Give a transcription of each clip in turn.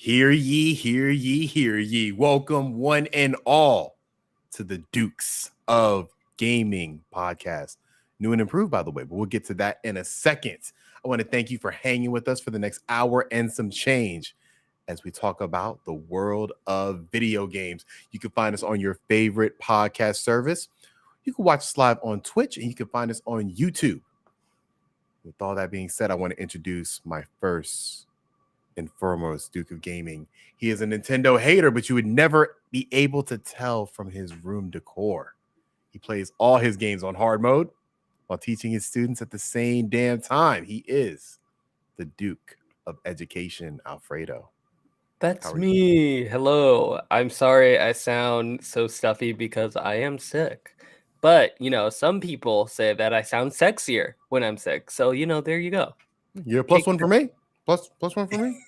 Hear ye, hear ye, hear ye. Welcome, one and all, to the Dukes of Gaming podcast. New and improved, by the way, but we'll get to that in a second. I want to thank you for hanging with us for the next hour and some change as we talk about the world of video games. You can find us on your favorite podcast service. You can watch us live on Twitch, and you can find us on YouTube. With all that being said, I want to introduce my first and foremost Duke of Gaming. He is a Nintendo hater, but you would never be able to tell from his room decor. He plays all his games on hard mode while teaching his students at the same damn time. He is the Duke of Education, Alfredo. That's me. Hello. I'm sorry I sound so stuffy because I am sick. But, some people say that I sound sexier when I'm sick. So, there you go. You're plus one for me. Plus one for me.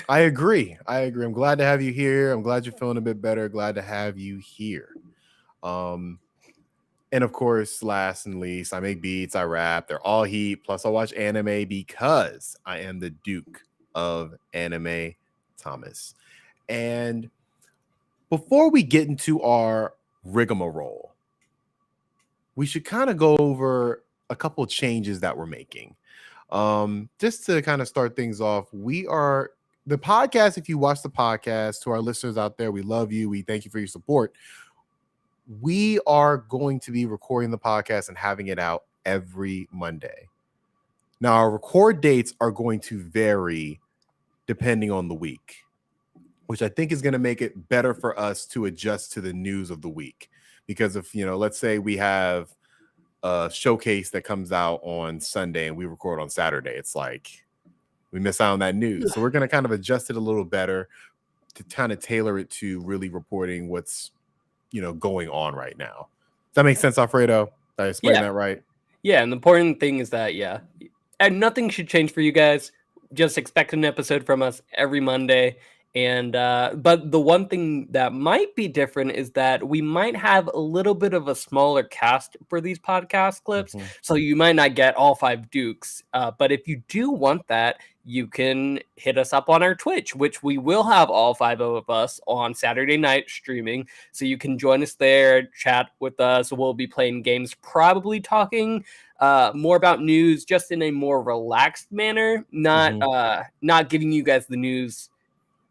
I agree. I'm glad to have you here. I'm glad you're feeling a bit better. Glad to have you here. And of course, last and least, I make beats, I rap. They're all heat. Plus, I watch anime because I am the Duke of Anime, Thomas. And before we get into our rigmarole, we should kind of go over a couple changes that we're making. Just to kind of start things off, we are the podcast. If you watch the podcast, to our listeners out there, we love you. We thank you for your support. We are going to be recording the podcast and having it out every Monday. Now, our record dates are going to vary depending on the week, which I think is going to make it better for us to adjust to the news of the week. Because if, let's say we have a showcase that comes out on Sunday and we record on Saturday, it's like we miss out on that news. So we're going to kind of adjust it a little better to kind of tailor it to really reporting what's going on right now. Does that make sense, Alfredo? Did I explain that right? Yeah, and the important thing is that, and nothing should change for you guys. Just expect an episode from us every Monday. And but the one thing that might be different is that we might have a little bit of a smaller cast for these podcast clips. Mm-hmm. So you might not get all 5 Dukes. But if you do want that, you can hit us up on our Twitch, which we will have all 5 of us on Saturday night streaming. So you can join us there, chat with us. We'll be playing games, probably talking more about news, just in a more relaxed manner, not giving you guys the news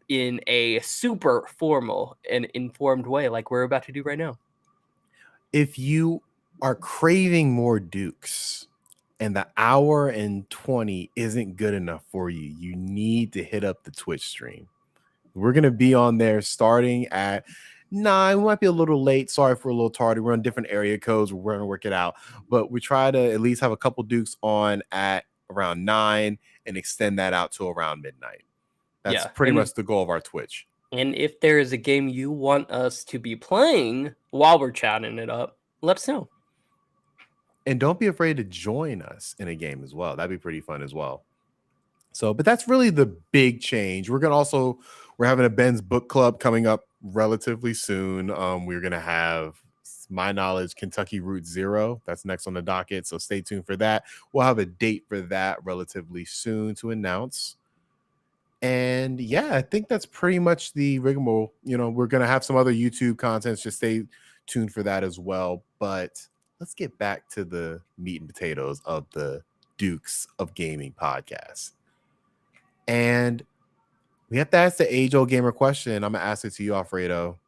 in a super formal and informed way like we're about to do right now. If you are craving more Dukes and the hour and 20 isn't good enough for you, you need to hit up the Twitch stream. We're going to be on there starting at 9. We might be a little late. Sorry for a little tardy. We're on different area codes. We're going to work it out. But we try to at least have a couple Dukes on at around 9 and extend that out to around midnight. That's pretty much the goal of our Twitch. And if there is a game you want us to be playing while we're chatting it up, let us know. And don't be afraid to join us in a game as well. That'd be pretty fun as well. So, but that's really the big change. We're having a Ben's book club coming up relatively soon. We're going to have, my knowledge, Kentucky Route Zero. That's next on the docket. So stay tuned for that. We'll have a date for that relatively soon to announce. And yeah, I think that's pretty much the rigmarole. We're going to have some other YouTube content. Just stay tuned for that as well. But let's get back to the meat and potatoes of the Dukes of Gaming podcast. And we have to ask the age-old gamer question. I'm going to ask it to you, Alfredo.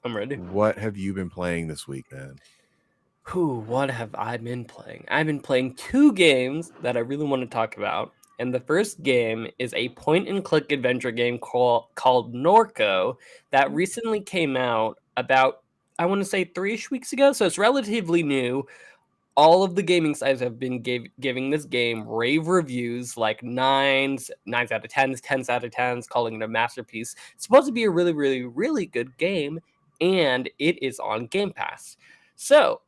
I'm ready. What have you been playing this week, man? What have I been playing? I've been playing 2 games that I really want to talk about. And the first game is a point-and-click adventure game called Norco that recently came out about, I want to say, 3-ish weeks ago. So it's relatively new. All of the gaming sites have been giving this game rave reviews, like 9s out of 10s, 10s out of 10s, calling it a masterpiece. It's supposed to be a really, really, really good game, and it is on Game Pass. So,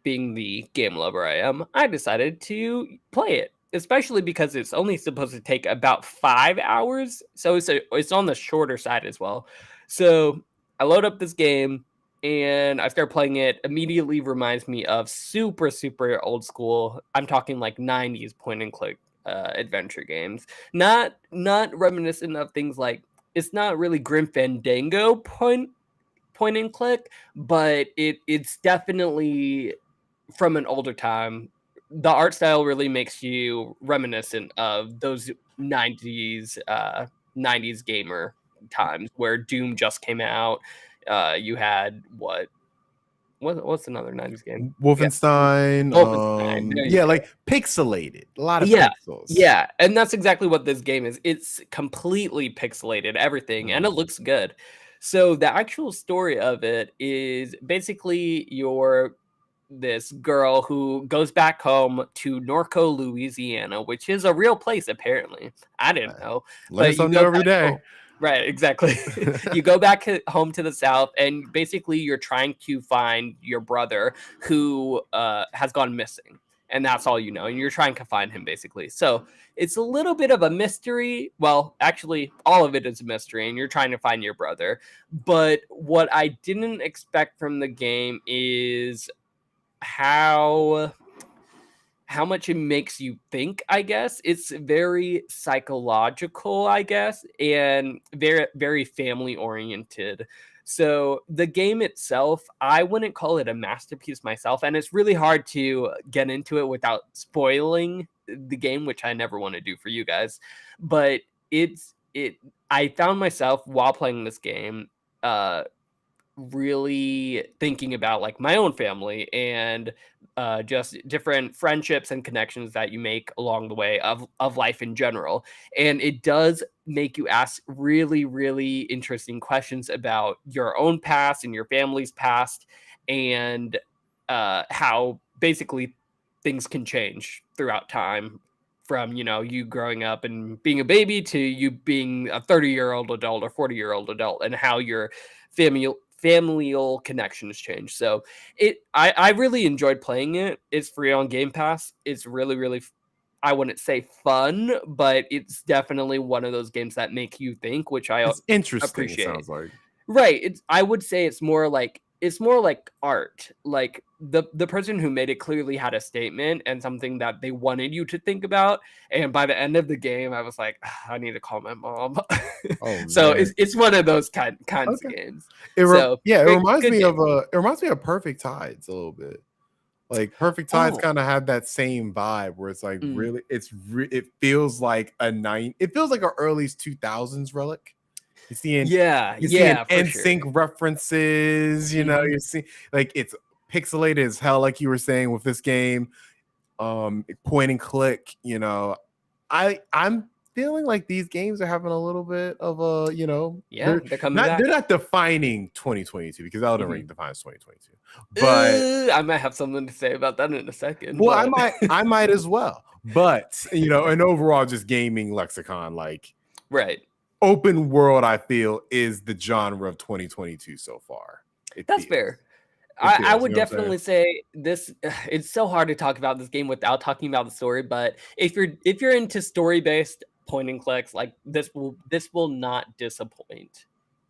being the game lover I am, I decided to play it, especially because it's only supposed to take about 5 hours. So it's on the shorter side as well. So I load up this game and I start playing it. Immediately reminds me of super, super old school. I'm talking like 90s point and click adventure games. Not reminiscent of things like it's not really Grim Fandango point and click, but it's definitely from an older time. The art style really makes you reminiscent of those 90s 90s gamer times where Doom just came out. You had what's another 90s game? Yeah, Wolfenstein. Wolfenstein. There you Yeah, go. like pixelated. A lot of Yeah, pixels. yeah, and that's exactly what this game is. It's completely pixelated, everything, and it Mm. looks good. So the actual story of it is basically you're this girl who goes back home to Norco, Louisiana, which is a real place apparently. I didn't know, Learn but you something go new every back day. home. Right, exactly. You go back home to the South, and basically you're trying to find your brother who has gone missing, and that's all you know. And you're trying to find him basically. So it's a little bit of a mystery. Well, actually, all of it is a mystery, and you're trying to find your brother. But what I didn't expect from the game is how much it makes you think, I guess. It's very psychological, I guess, and very very family oriented. So the game itself, I wouldn't call it a masterpiece myself, and it's really hard to get into it without spoiling the game, which I never want to do for you guys. But it I found myself while playing this game uh really thinking about like my own family and just different friendships and connections that you make along the way of life in general. And it does make you ask really really interesting questions about your own past and your family's past, and how basically things can change throughout time, from you growing up and being a baby to you being a 30-year-old adult or 40-year-old adult, and how your familial connections change. So I really enjoyed playing it. It's free on Game Pass. It's really really I wouldn't say fun, but it's definitely one of those games that make you think, which I It's interesting, it appreciate. sounds like. Right. I would say it's more like art. Like the person who made it clearly had a statement and something that they wanted you to think about. And by the end of the game, I was like, "Ah, I need to call my mom." Oh So man. it's one of those kinds of Okay. games. It So yeah, it great, reminds good me of game. Perfect Tides a little bit. Like Perfect Tides Oh, kind of had that same vibe where it's like mm, really it feels like it feels like a early 2000s relic. You're seeing yeah, you're seeing yeah, for sure. NSYNC references, Mhm. you're seeing like it's pixelated as hell, like you were saying with this game. Point and click, I'm feeling like these games are having a little bit of a, Yeah, they're coming they're back. not defining 2022 because Elden Mhm. Ring defines 2022. But I might have something to say about that in a second, well, but I might as well. But an overall just gaming lexicon, like right. open world, I feel is the genre of 2022 so far. It That's feels. fair. It I feels, would you know what I'm saying? definitely say this. It's so hard to talk about this game without talking about the story. But if you're into story based point and clicks, like this will not disappoint.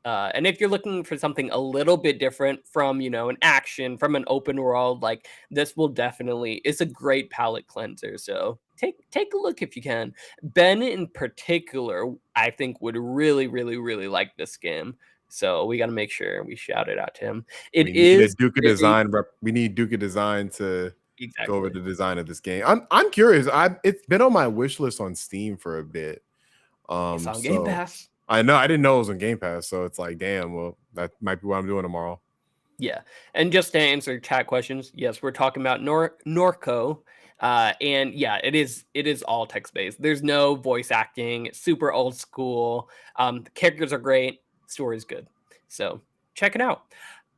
And if you're looking for something a little bit different from an action from an open world, like this will definitely, it's a great palate cleanser. So take a look if you can. Ben in particular, I think would really really really like this game. So we got to make sure we shout it out to him. We It need a is Duke of very Design we need Duke of Design to go over exactly. the design of this game. I'm curious. It's been on my wish list on Steam for a bit. It's on Game So Pass. I didn't know it was on Game Pass. So it's like, damn, well, that might be what I'm doing tomorrow. Yeah. And just to answer chat questions, yes, we're talking about Norco. And yeah, it is all text based. There's no voice acting. It's super old school. The characters are great. Story's good. So check it out.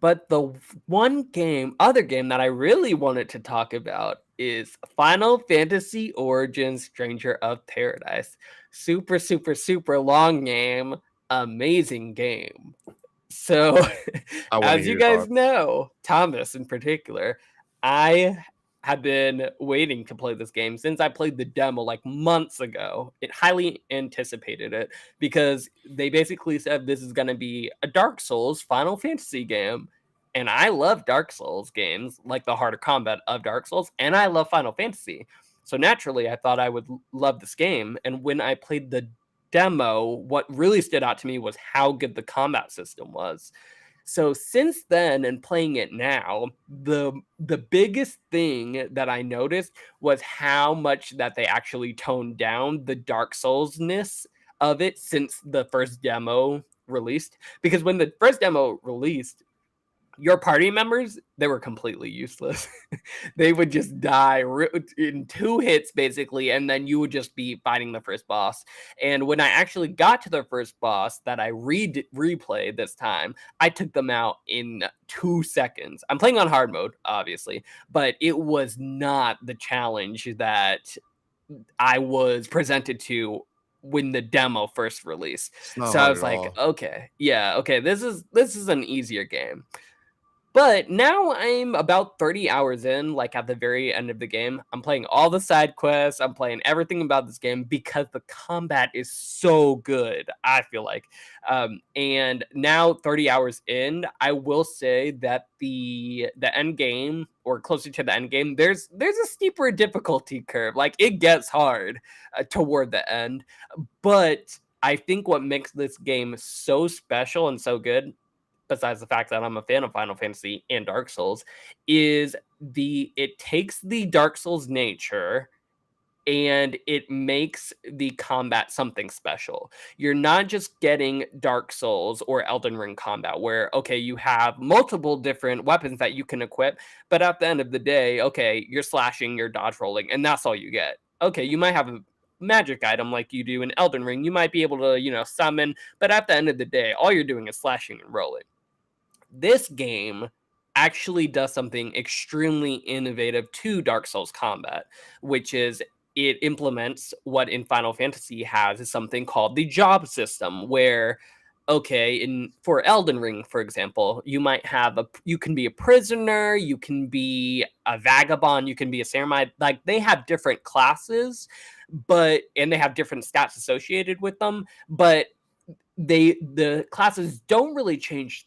But the other game that I really wanted to talk about is Final Fantasy Origins Stranger of Paradise. Super, super, super long game. Amazing game. So, I want to as hear you your guys thoughts. know, Thomas in particular, I have been waiting to play this game since I played the demo like months ago. It highly anticipated it because they basically said this is going to be a Dark Souls Final Fantasy game. And I love Dark Souls games, like the harder combat of Dark Souls, and I love Final Fantasy. So naturally, I thought I would love this game. And when I played the demo, what really stood out to me was how good the combat system was. So since then and playing it now, the biggest thing that I noticed was how much that they actually toned down the Dark Souls-ness of it since the first demo released. Because when the first demo released, your party members, they were completely useless. They would just die in 2 hits basically, and then you would just be fighting the first boss. And when I actually got to the first boss that I replayed this time, I took them out in 2 seconds. I'm playing on hard mode, obviously, but it was not the challenge that I was presented to when the demo first released. It's not So I hard was at like, all. okay, yeah, okay, this is an easier game. But now I'm about 30 hours in, like at the very end of the game. I'm playing all the side quests. I'm playing everything about this game because the combat is so good, I feel like. And now 30 hours in, I will say that the end game or closer to the end game, there's a steeper difficulty curve. Like it gets hard toward the end. But I think what makes this game so special and so good, besides the fact that I'm a fan of Final Fantasy and Dark Souls, is it takes the Dark Souls nature and it makes the combat something special. You're not just getting Dark Souls or Elden Ring combat where, okay, you have multiple different weapons that you can equip, but at the end of the day, okay, you're slashing, you're dodge rolling, and that's all you get. Okay, you might have a magic item like you do in Elden Ring. You might be able to, summon, but at the end of the day, all you're doing is slashing and rolling. This game actually does something extremely innovative to Dark Souls combat, which is it implements what in Final Fantasy has is something called the job system, where okay, in for Elden Ring, for example, you can be a prisoner, you can be a vagabond, you can be a samurai. Like they have different classes, and they have different stats associated with them, but the classes don't really change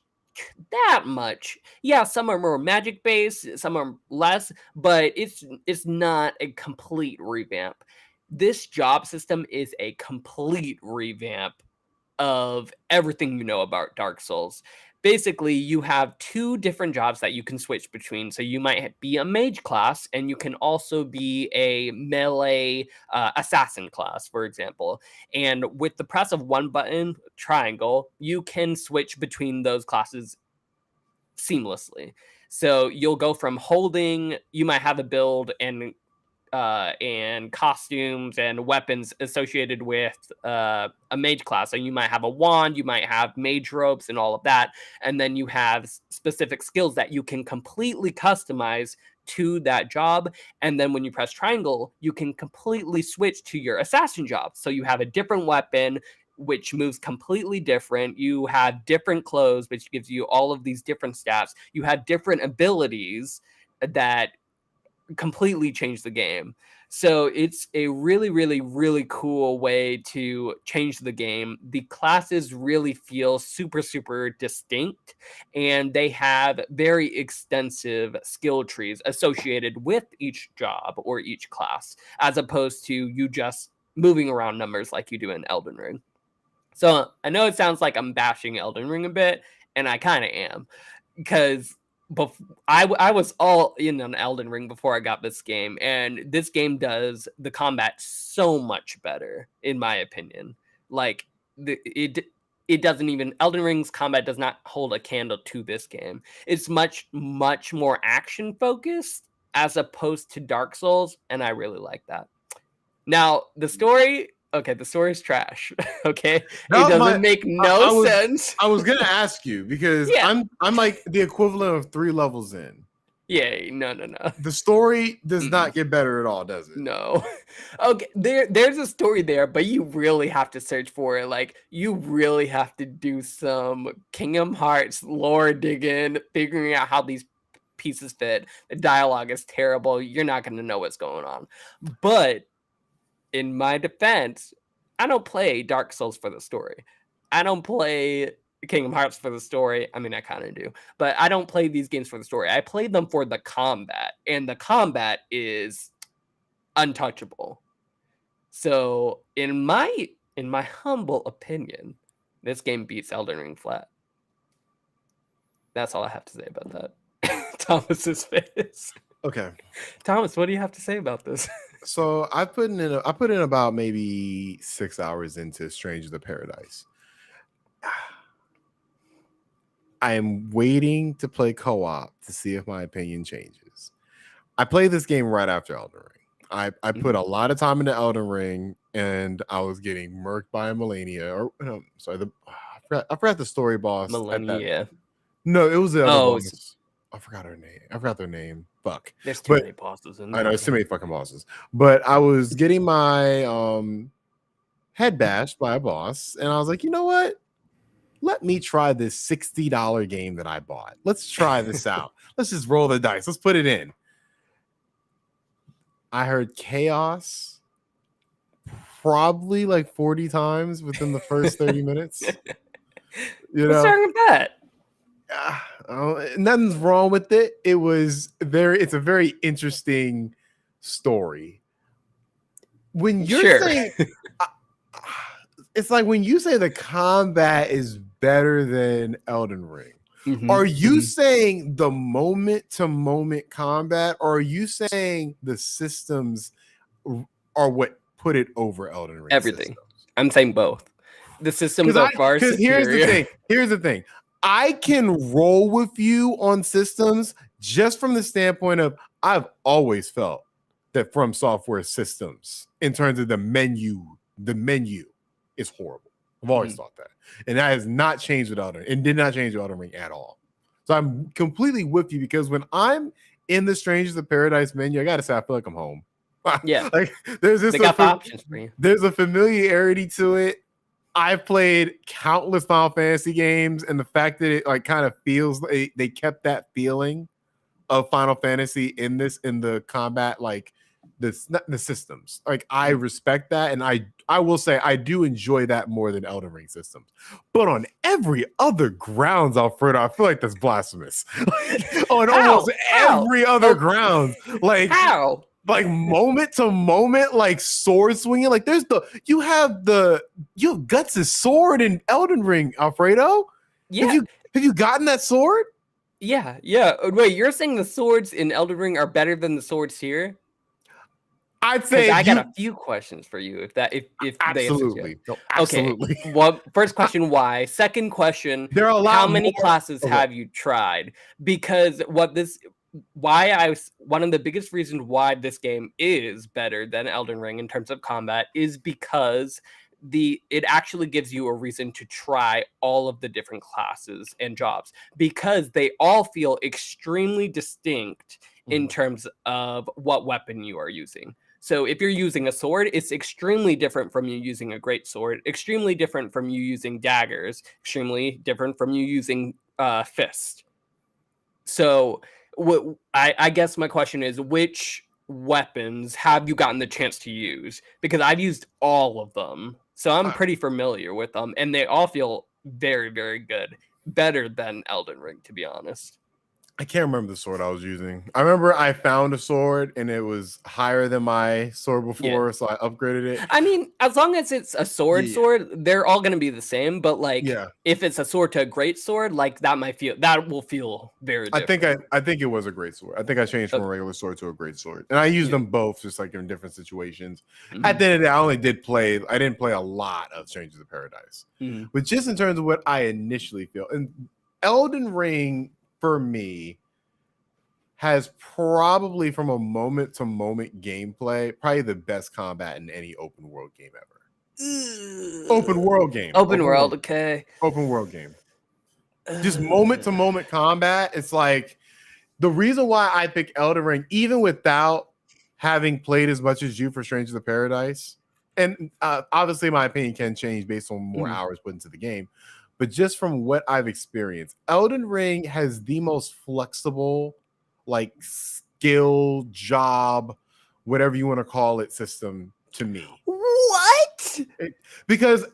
that much. Yeah, some are more magic based, some are less, but it's not a complete revamp. This job system is a complete revamp of everything you know about Dark Souls. Basically, you have 2 different jobs that you can switch between. So you might be a mage class, and you can also be a melee assassin class, for example. And with the press of one button, triangle, you can switch between those classes seamlessly. So you'll go from holding, you might have a build and costumes and weapons associated with a mage class. So you might have a wand, you might have mage ropes and all of that. And then you have specific skills that you can completely customize to that job. And then when you press triangle, you can completely switch to your assassin job. So you have a different weapon, which moves completely different. You have different clothes, which gives you all of these different stats. You have different abilities that completely change the game. So it's a really, really, really cool way to change the game. The classes really feel super, super distinct, and they have very extensive skill trees associated with each job or each class, as opposed to you just moving around numbers like you do in Elden Ring. So I know it sounds like I'm bashing Elden Ring a bit, and I kind of am, because I was all in on Elden Ring before I got this game, and this game does the combat so much better, in my opinion. Like it doesn't even Elden Ring's combat does not hold a candle to this game. It's much much more action focused as opposed to Dark Souls, and I really like that. Now, the story's trash. Okay? It Now doesn't my make I, no I was sense. I was gonna ask you because Yeah. I'm like the equivalent of 3 levels in. Yeah, no. The story does Mm-mm. not get better at all, does it? No. Okay, there's a story there, but you really have to search for it. Like you really have to do some Kingdom Hearts lore digging, figuring out how these pieces fit. The dialogue is terrible. You're not going to know what's going on. But in my defense, I don't play Dark Souls for the story. I don't play Kingdom Hearts for the story. I mean, I kind of do, but I don't play these games for the story. I play them for the combat, and the combat is untouchable. So, in my in my humble opinion, this game beats Elden Ring flat. That's all I have to say about that. Thomas's face. Okay. Thomas, what do you have to say about this? So I put in about maybe 6 hours into Strangers of Paradise. I am waiting to play co-op to see if my opinion changes. I played this game right after Elden Ring. I put a lot of time into Elden Ring, and I was getting murked by a Millennia. Or no, sorry, I forgot the story boss. Millennia. No, it was the other Oh, boss. I forgot her name. I forgot their name. Fuck. There's too many bosses in there. I know, it's too many fucking bosses. But I was getting my head bashed by a boss, and I was like, you know what? Let me try this $60 game that I bought. Let's try this out. Let's just roll the dice. Let's put it in. I heard chaos probably like 40 times within the first 30 minutes. You What's know, wrong with that? nothing's wrong with it. It's a very interesting story. When you're saying it's like when you say the combat is better than Elden Ring, are you saying the moment to moment combat, or are you saying the systems are what put it over Elden Ring? Everything. Systems? I'm saying both. The systems are far superior. Here's the thing. I can roll with you on systems just from the standpoint of I've always felt that From Software systems in terms of the menu is horrible. I've always thought that. And that has not changed with Elden Ring. It did not change with Elden Ring at all. So I'm completely with you, because when I'm in the Strangers of Paradise menu, I gotta say I feel like I'm home. Yeah. Like there's this options for you. There's a familiarity to it. I've played countless Final Fantasy games, and the fact that it like kind of feels like they kept that feeling of Final Fantasy in the combat, like the systems. Like I respect that, and I will say I do enjoy that more than Elden Ring systems. But on every other grounds, Alfredo, I feel like that's blasphemous. On almost every other ground, like how? Like moment to moment, like sword swinging. Like you have Guts' sword in Elden Ring, Alfredo. Yeah. Have you gotten that sword? Yeah. Wait, you're saying the swords in Elden Ring are better than the swords here? I'd say I got a few questions for you. If absolutely, no, absolutely. Okay. Well, first question, why? Second question, there are a lot. How many classes have you tried? Because one of the biggest reasons why this game is better than Elden Ring in terms of combat is because it actually gives you a reason to try all of the different classes and jobs, because they all feel extremely distinct in terms of what weapon you are using. So if you're using a sword, it's extremely different from you using a great sword, extremely different from you using daggers, extremely different from you using fist. So I guess my question is, which weapons have you gotten the chance to use? Because I've used all of them, so I'm pretty familiar with them, and they all feel very, very good. Better than Elden Ring, to be honest. I can't remember the sword I was using. I remember I found a sword and it was higher than my sword before, so I upgraded it. I mean, as long as it's a sword, they're all going to be the same. But like, if it's a sword to a great sword, like that will feel very different. I think it was a great sword. I think I changed from a regular sword to a great sword, and I used them both just like in different situations. At the end of the day, I didn't play a lot of Strangers of Paradise, but just in terms of what I initially feel, and Elden Ring for me has probably, from a moment to moment gameplay, probably the best combat in any open world game ever. Open world game. Okay. Open world game. Just moment to moment combat. It's like the reason why I pick Elden Ring, even without having played as much as you for Strangers of Paradise, and obviously my opinion can change based on more hours put into the game, but just from what I've experienced, Elden Ring has the most flexible, like skill, job, whatever you want to call it, system to me. What? Because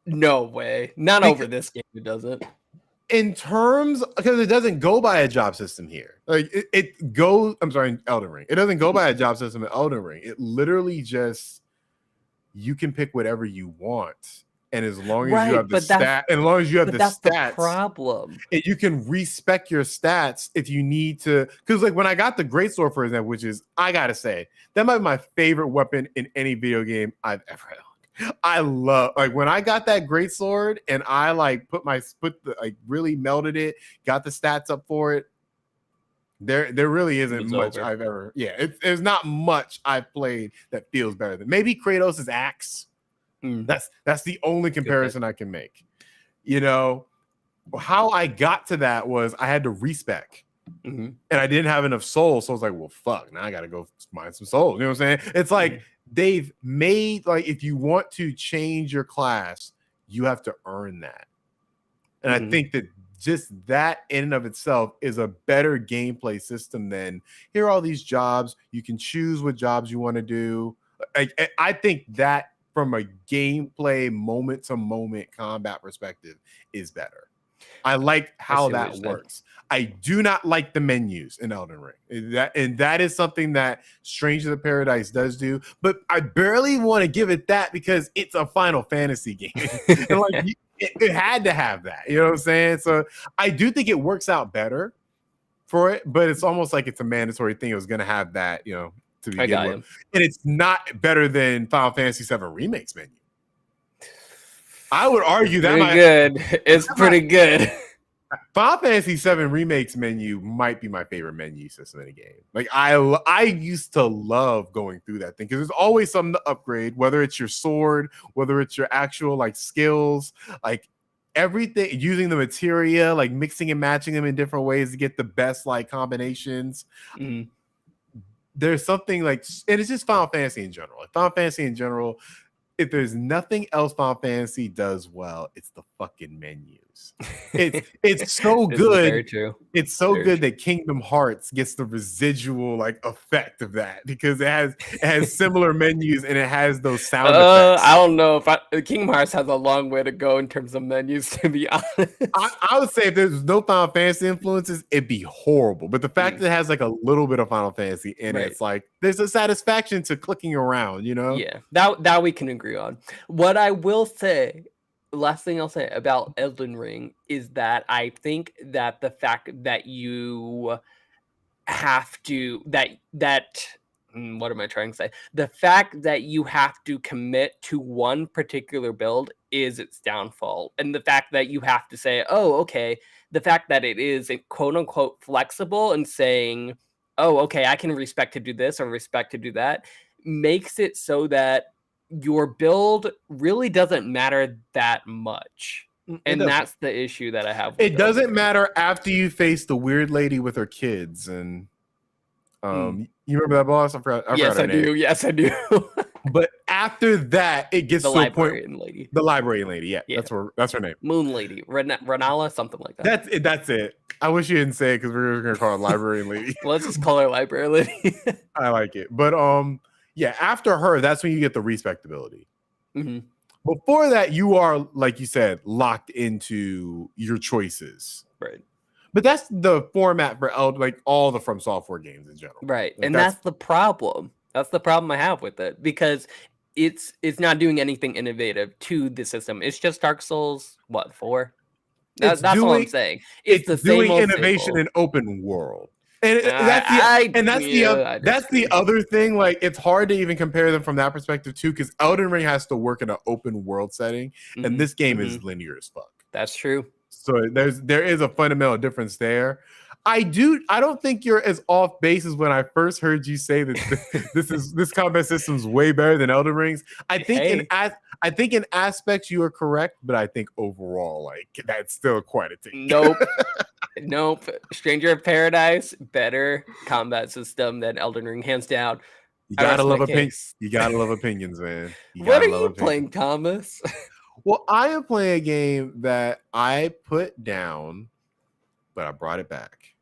no way. Not over this game, it doesn't. In terms, because it doesn't go by a job system here. Like it goes, I'm sorry, Elden Ring. It doesn't go by a job system in Elden Ring. It literally just you can pick whatever you want. And as long as you Right, have the but that's stat, and as long as you have but the that's the stats, problem. and you can respec your stats if you need to. Because like when I got the greatsword, for example, which is, I gotta say, that might be my favorite weapon in any video game I've ever held. I love, like, when I got that greatsword and I like really melted it, got the stats up for it. There really isn't much over. I've ever. Yeah, there's not much I've played that feels better than maybe Kratos' axe. That's the only comparison I can make. You know, how I got to that was I had to respec. And I didn't have enough souls, so I was like, well, fuck, now I gotta go mine some souls. You know what I'm saying? It's like they've made, like, if you want to change your class, you have to earn that. And I think that just that in and of itself is a better gameplay system than, here are all these jobs, you can choose what jobs you want to do. I think that from a gameplay moment to moment combat perspective is better. I like how that works. I do not like the menus in Elden Ring. That is something that Stranger of Paradise does do, but I barely want to give it that because it's a Final Fantasy game. And like it had to have that. You know what I'm saying? So I do think it works out better for it, but it's almost like it's a mandatory thing. It was going to have that, you know, to begin with. And it's not better than Final Fantasy 7 Remake's menu. I would argue It's pretty good. Final Fantasy 7 Remake's menu might be my favorite menu system in a game. Like I used to love going through that thing because there's always something to upgrade, whether it's your sword, whether it's your actual like skills, like everything, using the materia, like mixing and matching them in different ways to get the best like combinations. There's something like, and it's just Final Fantasy in general. Like Final Fantasy in general, if there's nothing else Final Fantasy does well, it's the fucking menus. It's so good. Very true. It's so good that Kingdom Hearts gets the residual like effect of that because it has similar menus and it has those sound effects. I don't know if Kingdom Hearts has a long way to go in terms of menus, to be honest. I would say if there's no Final Fantasy influences, it'd be horrible. But the fact that it has like a little bit of Final Fantasy in it, it's like there's a satisfaction to clicking around, you know? Yeah, that we can agree on. What I will say, last thing I'll say about Elden Ring is that I think that the fact that you have to what am I trying to say? The fact that you have to commit to one particular build is its downfall. And the fact that you have to say, oh, okay, the fact that it is quote unquote flexible and saying, oh, okay, I can respect to do this or respect to do that, makes it so that your build really doesn't matter that much. And that's the issue that I have with it. Doesn't matter after you face the weird lady with her kids and you remember that boss? I forgot her name. Yes, I do. But after that, it gets the to a point. Lady. The librarian lady, yeah. That's her name. Moon Lady, Renala, something like that. That's it. I wish you didn't say it because we were gonna call her librarian lady. Let's just call her librarian lady. I like it, but yeah. After her, that's when you get the respectability. Before that, you are, like you said, locked into your choices, right? But that's the format for like all the From Software games in general, right? Like and that's the problem. That's the problem I have with it because it's not doing anything innovative to the system. It's just Dark Souls 4. That's all I'm saying. It's the doing same innovation in open world. And that's the other thing. Like, it's hard to even compare them from that perspective too, because Elden Ring has to work in an open world setting, and this game is linear as fuck. That's true. So there is a fundamental difference there. I don't think you're as off base as when I first heard you say that this combat system's way better than Elden Ring's. I think in aspects you are correct, but I think overall, like, that's still quite a thing. Nope. Stranger of Paradise, better combat system than Elden Ring, hands down. You gotta love opinions. You gotta love opinions, man. What are you playing, Thomas? Well, I am playing a game that I put down, but I brought it back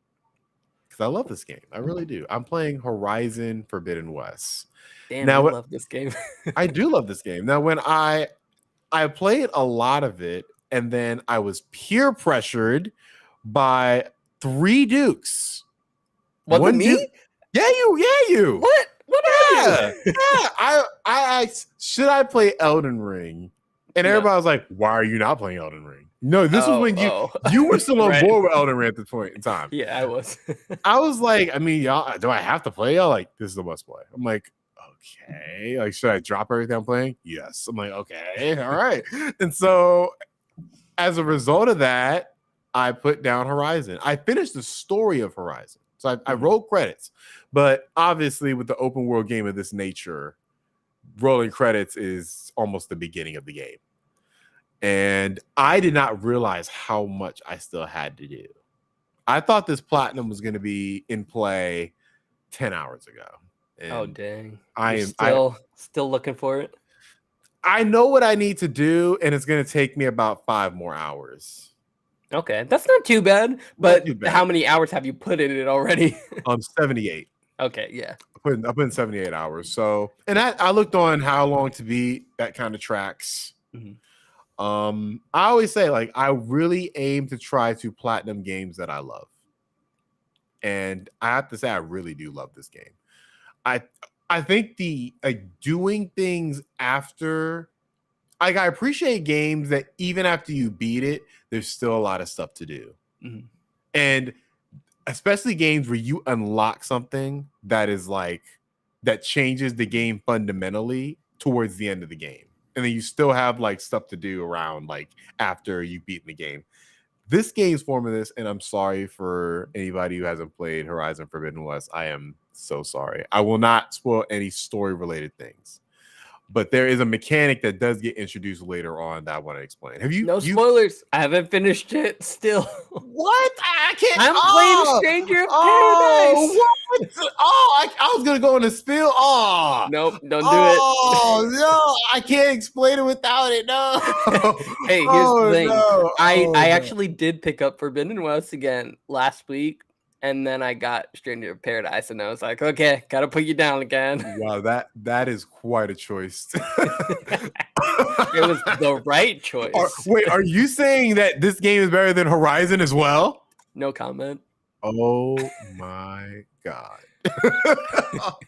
because I love this game. I really do. I'm playing Horizon Forbidden West. Damn, I love this game. I do love this game. Now, when I played a lot of it, and then I was peer pressured by 3 dukes. What, me? Yeah, you. What What are Yeah, you? yeah. I asked, should I play Elden Ring? And No. everybody was like, why are you not playing Elden Ring? No, this was when Oh. you were still on Right. board with Elden Ring at this point in time. Yeah, I was. I was like, I mean, y'all, do I have to play? Y'all like, this is a must play. I'm like, okay. Like, should I drop everything I'm playing? Yes. I'm like, okay, all right. And so as a result of that, I put down Horizon. I finished the story of Horizon. So I rolled credits. But obviously, with the open world game of this nature, rolling credits is almost the beginning of the game. And I did not realize how much I still had to do. I thought this platinum was going to be in play 10 hours ago. Oh And dang! I You're am still looking for it. I know what I need to do, and it's going to take me about 5 more hours. Okay, that's not too bad. Not But too bad. how many hours have you put in it already? 78. Okay, yeah. I put in 78 hours. So, and I looked on how long to beat. That kind of tracks. I always say, like, I really aim to try to platinum games that I love. And I have to say, I really do love this game. I think the doing things after, like, I appreciate games that even after you beat it, there's still a lot of stuff to do. And especially games where you unlock something that is like, that changes the game fundamentally towards the end of the game. And then you still have like stuff to do around like after you've beaten the game. This game's form of this, and I'm sorry for anybody who hasn't played Horizon Forbidden West. I am so sorry. I will not spoil any story-related things. But there is a mechanic that does get introduced later on that I want to explain. Have you? No spoilers. I haven't finished it still. What? I can't. I'm playing Stranger of Paradise. What? I was gonna go in the spill. Nope, don't do it. Oh no, I can't explain it without it. No. Hey, here's the thing. No. I actually did pick up Forbidden West again last week, and then I got Stranger of Paradise, and I was like, okay, gotta put you down again. Wow, that is quite a choice. It was the right choice. Wait, are you saying that this game is better than Horizon as well? No comment. Oh my god.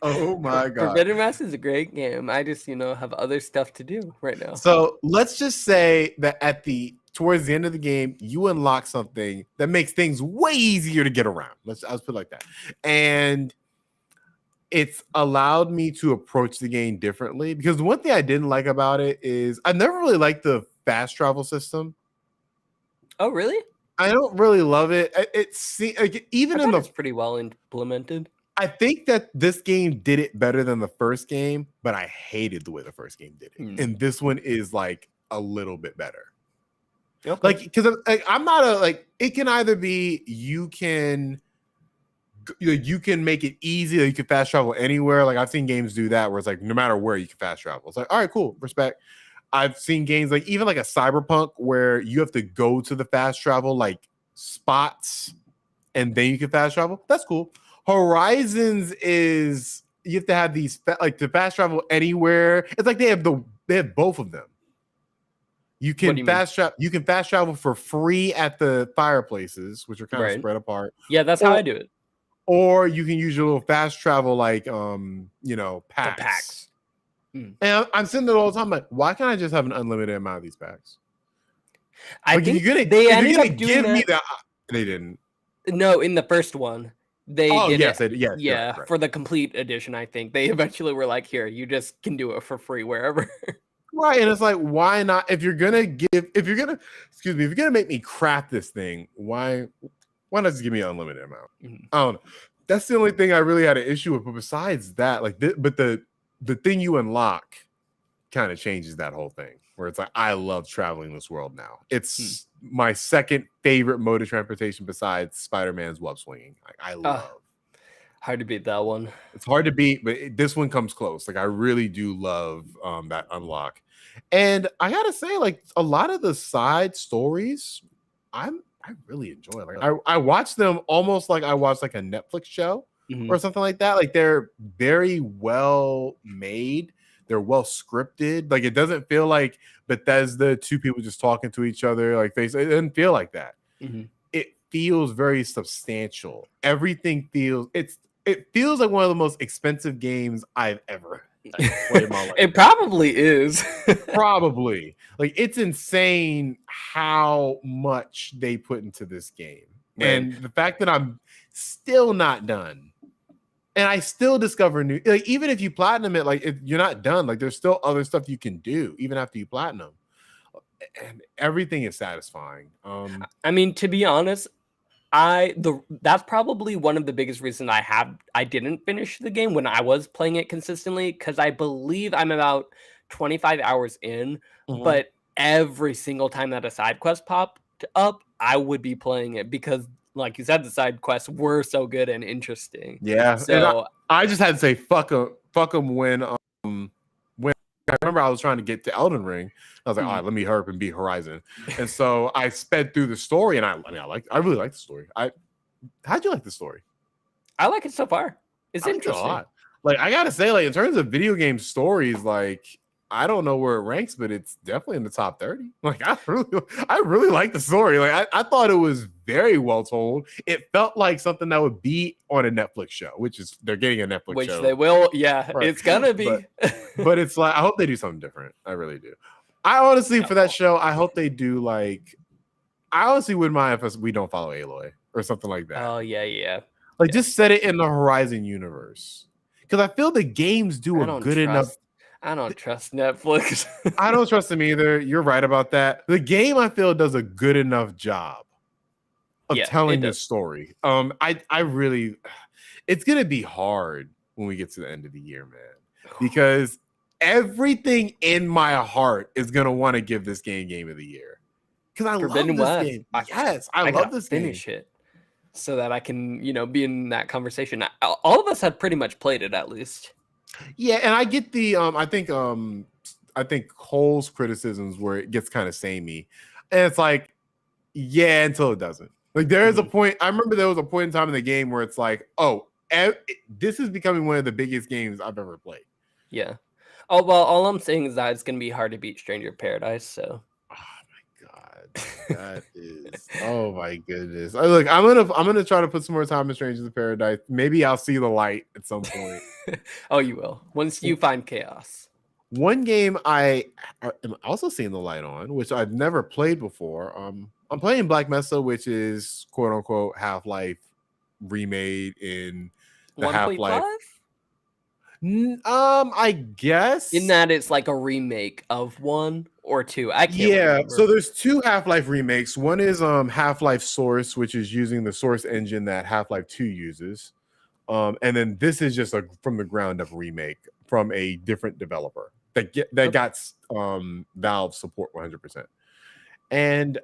Oh my god. Forbidden West is a great game. I just, have other stuff to do right now. So let's just say that towards the end of the game, you unlock something that makes things way easier to get around. I'll put it like that. And it's allowed me to approach the game differently, because the one thing I didn't like about it is I never really liked the fast travel system. Oh, really? I don't really love it. It's pretty well implemented. I think that this game did it better than the first game, but I hated the way the first game did it. And this one is like a little bit better. Okay. Like, because I'm not it can either be you can make it easy, you can fast travel anywhere. Like, I've seen games do that where it's like no matter where you can fast travel. It's like, all right, cool, respect. I've seen games like even like a Cyberpunk where you have to go to the fast travel like spots and then you can fast travel. That's cool. Horizons is you have to have these to fast travel anywhere. It's like they have both of them. You can fast travel for free at the fireplaces, which are kind of spread apart. Yeah, that's how I do it. Or you can use your little fast travel packs. And I'm sitting there all the time like, why can't I just have an unlimited amount of these packs? I think they ended up doing that. They didn't. No, in the first one. They did it. Yeah, right. For the complete edition, I think. They eventually were like, here, you just can do it for free wherever. Right. And it's like, why not? If you're gonna make me craft this thing, why not just give me an unlimited amount? I don't know. That's the only thing I really had an issue with. But besides that, the thing you unlock kind of changes that whole thing, where it's like, I love traveling this world now. It's my second favorite mode of transportation besides Spider-Man's web swinging. I love. Hard to beat that one. It's hard to beat, but this one comes close. Like, I really do love that unlock. And I gotta say, like, a lot of the side stories, I really enjoy. Like, I watch them almost like I watch like a Netflix show or something like that. Like, they're very well made. They're well scripted. Like, it doesn't feel like Bethesda, two people just talking to each other. Like, it doesn't feel like that. It feels very substantial. Everything feels it feels like one of the most expensive games I've ever played in my life. It probably is. Probably. Like, it's insane how much they put into this game. Right. And the fact that I'm still not done. And I still discover new, like, even if you platinum it, like, you're not done. Like, there's still other stuff you can do even after you platinum. And everything is satisfying. I mean, to be honest, that's probably one of the biggest reasons I didn't finish the game when I was playing it consistently, because I believe I'm about 25 hours in, but every single time that a side quest popped up, I would be playing it because, like you said, the side quests were so good and interesting. Yeah. So And I just had to say fuck them when I remember I was trying to get to Elden Ring. I was like, all right, let me hurry up and beat Horizon. And so I sped through the story, and I really like the story. How'd you like the story? I like it so far. It's interesting. A lot. Like, I gotta say, like, in terms of video game stories, like, I don't know where it ranks, but it's definitely in the top 30. Like, I really like the story. Like, I thought it was very well told. It felt like something that would be on a Netflix show, which is they're getting a Netflix show. Which they will, yeah, right. It's gonna be. But it's like, I hope they do something different. I really do. I honestly, for that show, I hope they do, like, I honestly wouldn't mind if we don't follow Aloy or something like that. Oh yeah. Like, just set it in the Horizon universe. Because I feel the games do a good enough. I don't trust Netflix. I don't trust them either. You're right about that. The game, I feel, does a good enough job of telling this story. I really, it's gonna be hard when we get to the end of the year, man, because everything in my heart is gonna want to give this game of the year because I love this game. Yes, I love this game. Finish it so that I can, be in that conversation. All of us have pretty much played it at least. Yeah, and I get the I think Cole's criticisms where it gets kind of samey, and it's like, yeah, until it doesn't. Like, there is a point. I remember there was a point in time in the game where it's like, oh, this is becoming one of the biggest games I've ever played. Yeah. Oh well, all I'm saying is that it's gonna be hard to beat Stranger Paradise. So. That is, oh my goodness. Look, I'm gonna try to put some more time in Strangers of Paradise. Maybe I'll see the light at some point. Oh, you will once you find chaos. One game I am also seeing the light on, which I've never played before. I'm playing Black Mesa, which is quote unquote Half-Life remade in the 1.5? Half-Life. I guess in that it's like a remake of 1 or 2. I can't remember. So there's 2 Half-Life remakes. One is Half-Life Source, which is using the Source engine that Half-Life 2 uses. And then this is just a from the ground up remake from a different developer that got Valve support 100%. And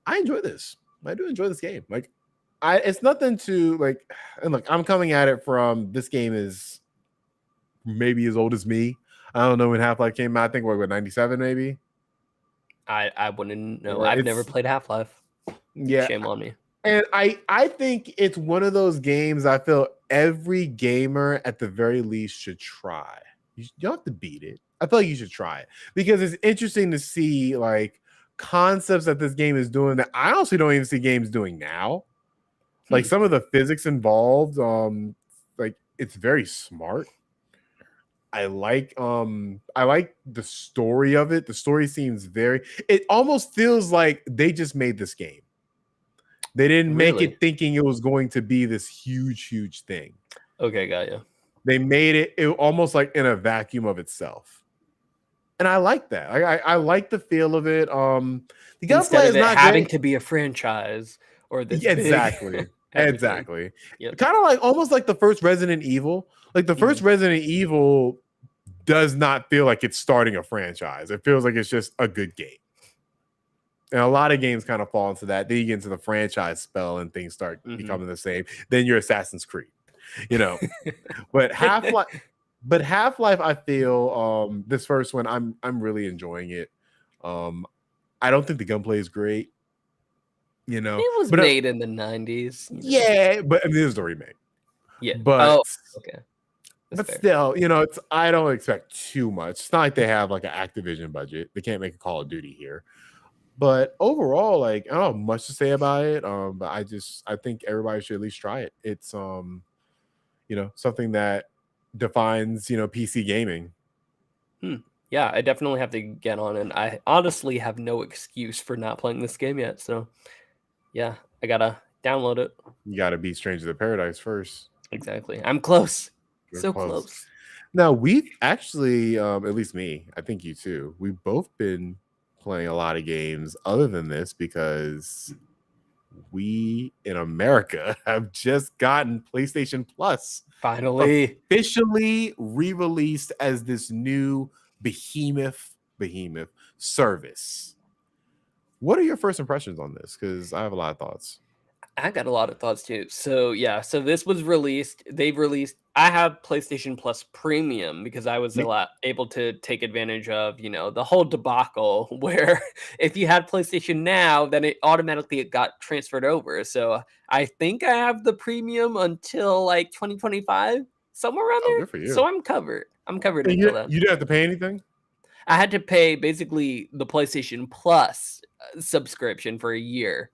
I enjoy this. I do enjoy this game. Like, it's nothing to like. And look, I'm coming at it from this game is maybe as old as me. I don't know when Half-Life came out. I think what 97 maybe. I wouldn't know. I've never played Half-Life. Yeah, shame on me. And I think it's one of those games I feel every gamer at the very least should try. You don't have to beat it. I feel like you should try it because it's interesting to see like concepts that this game is doing that I honestly don't even see games doing now. Like some of the physics involved, like it's very smart. I like the story of it. The story seems it almost feels like they just made this game. They didn't make it thinking it was going to be this huge thing. Okay, got you. They made it almost like in a vacuum of itself. And I like that. I like the feel of it. The gunplay is not having to be a franchise or this exactly. Exactly. Yep. Kind of like almost like the first Resident Evil. Like the first Resident Evil does not feel like it's starting a franchise. It feels like it's just a good game. And a lot of games kind of fall into that. Then you get into the franchise spell and things start becoming the same. Then you're Assassin's Creed, But Half-Life, I feel this first one, I'm really enjoying it. I don't think the gunplay is great. It was made in the 90s. Yeah, but I mean, this is the remake. Yeah. But okay. But still, I don't expect too much. It's not like they have like an Activision budget. They can't make a Call of Duty here. But overall, like I don't have much to say about it. But I think everybody should at least try it. It's something that defines, PC gaming. Yeah, I definitely have to get on, and I honestly have no excuse for not playing this game yet. So yeah, I gotta download it. You got to beat Stranger of Paradise first. Exactly. I'm close. You're So close. close. Now we've actually, at least me, I think you too. We've both been playing a lot of games other than this because we in America have just gotten PlayStation Plus Finally. officially re-released as this new behemoth service. What are your first impressions on this? Because I have a lot of thoughts. I got a lot of thoughts too. So yeah, so this was released. They've released. I have PlayStation Plus Premium because I was able to take advantage of the whole debacle where if you had PlayStation Now, then it automatically got transferred over. So I think I have the Premium until like 2025, somewhere around Oh, there. good for you. So I'm covered. I'm covered And until then. you didn't have to pay anything? I had to pay basically the PlayStation Plus subscription for a year,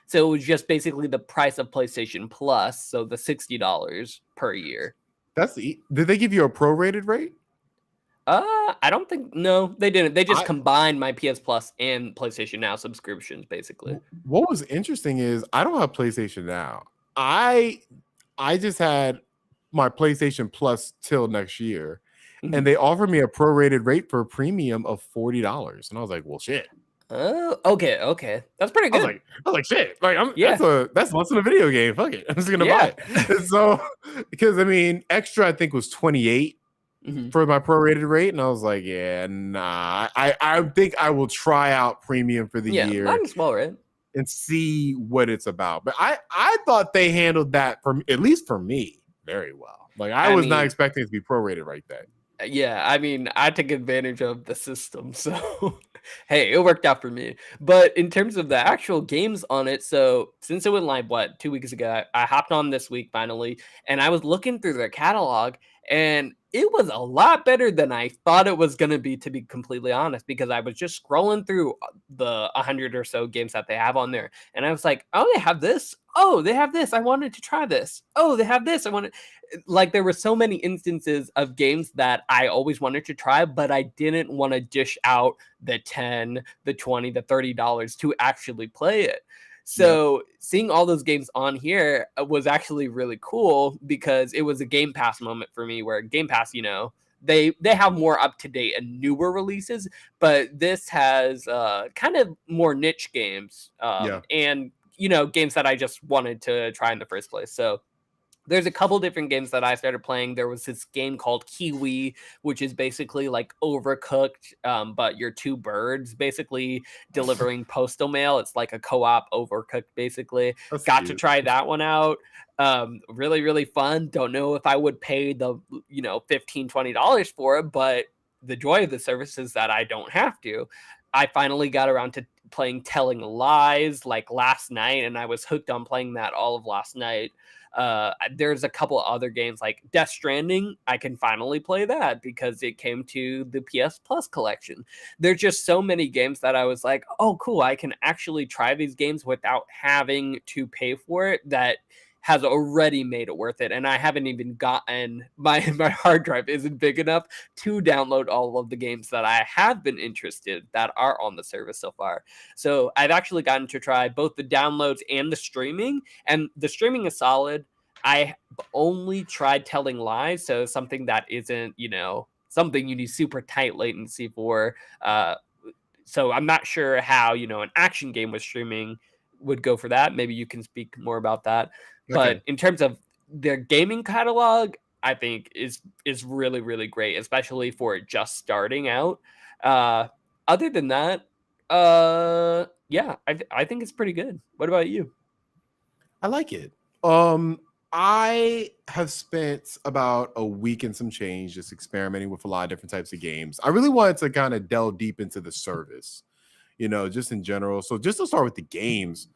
So it was just basically the price of PlayStation Plus, so the $60 per year. Did they give you a prorated rate? I don't think no, they didn't. They just combined my PS Plus and PlayStation Now subscriptions basically. What was interesting is I don't have PlayStation Now. I just had my PlayStation Plus till next year. And they offered me a prorated rate for a premium of $40. And I was like, well, shit. Oh, okay. That's pretty good. I was like, shit. Like, Yeah. that's less than a video game. Fuck it. I'm just gonna buy it. And so, because extra I think was 28 for my prorated rate, and I was like, yeah, nah. I think I will try out premium for the year. Might as well, right? And see what it's about. But I thought they handled that at least for me very well. Like I was not expecting it to be prorated right there. Yeah, I took advantage of the system, so hey, it worked out for me. But in terms of the actual games on it, so since it went live, 2 weeks ago, I hopped on this week finally, and I was looking through their catalog, and it was a lot better than I thought it was going to be, to be completely honest, because I was just scrolling through the 100 or so games that they have on there, and I was like, oh, they have this. Oh, they have this. I wanted to try this. Oh, they have this. I wanted, like, there were so many instances of games that I always wanted to try, but I didn't want to dish out the 10, the 20, the $30 to actually play it. So seeing all those games on here was actually really cool because it was a Game Pass moment for me where Game Pass, they have more up to date and newer releases, but this has kind of more niche games and games that I just wanted to try in the first place. So there's a couple different games that I started playing. There was this game called Kiwi, which is basically like Overcooked, but you're two birds basically delivering postal mail. It's like a co-op Overcooked, basically. That's Got cute. to try that one out. Really, really fun. Don't know if I would pay the $15, $20 for it, but the joy of the service is that I don't have to. I finally got around to playing Telling Lies like last night, and I was hooked on playing that all of last night. There's a couple other games like Death Stranding. I can finally play that because it came to the PS Plus collection. There's just so many games that I was like, oh, cool. I can actually try these games without having to pay for it. That has already made it worth it. And I haven't even gotten my hard drive isn't big enough to download all of the games that I have been interested that are on the service so far. So I've actually gotten to try both the downloads and the streaming, and the streaming is solid. I only tried Telling Lies, so something that isn't, something you need super tight latency for. So I'm not sure how, an action game with streaming would go for that. Maybe you can speak more about that. But in terms of their gaming catalog, I think is really, really great, especially for just starting out. Other than that, yeah, I think it's pretty good. What about you? I like it. I have spent about a week and some change just experimenting with a lot of different types of games. I really wanted to kind of delve deep into the service, just in general. So just to start with the games,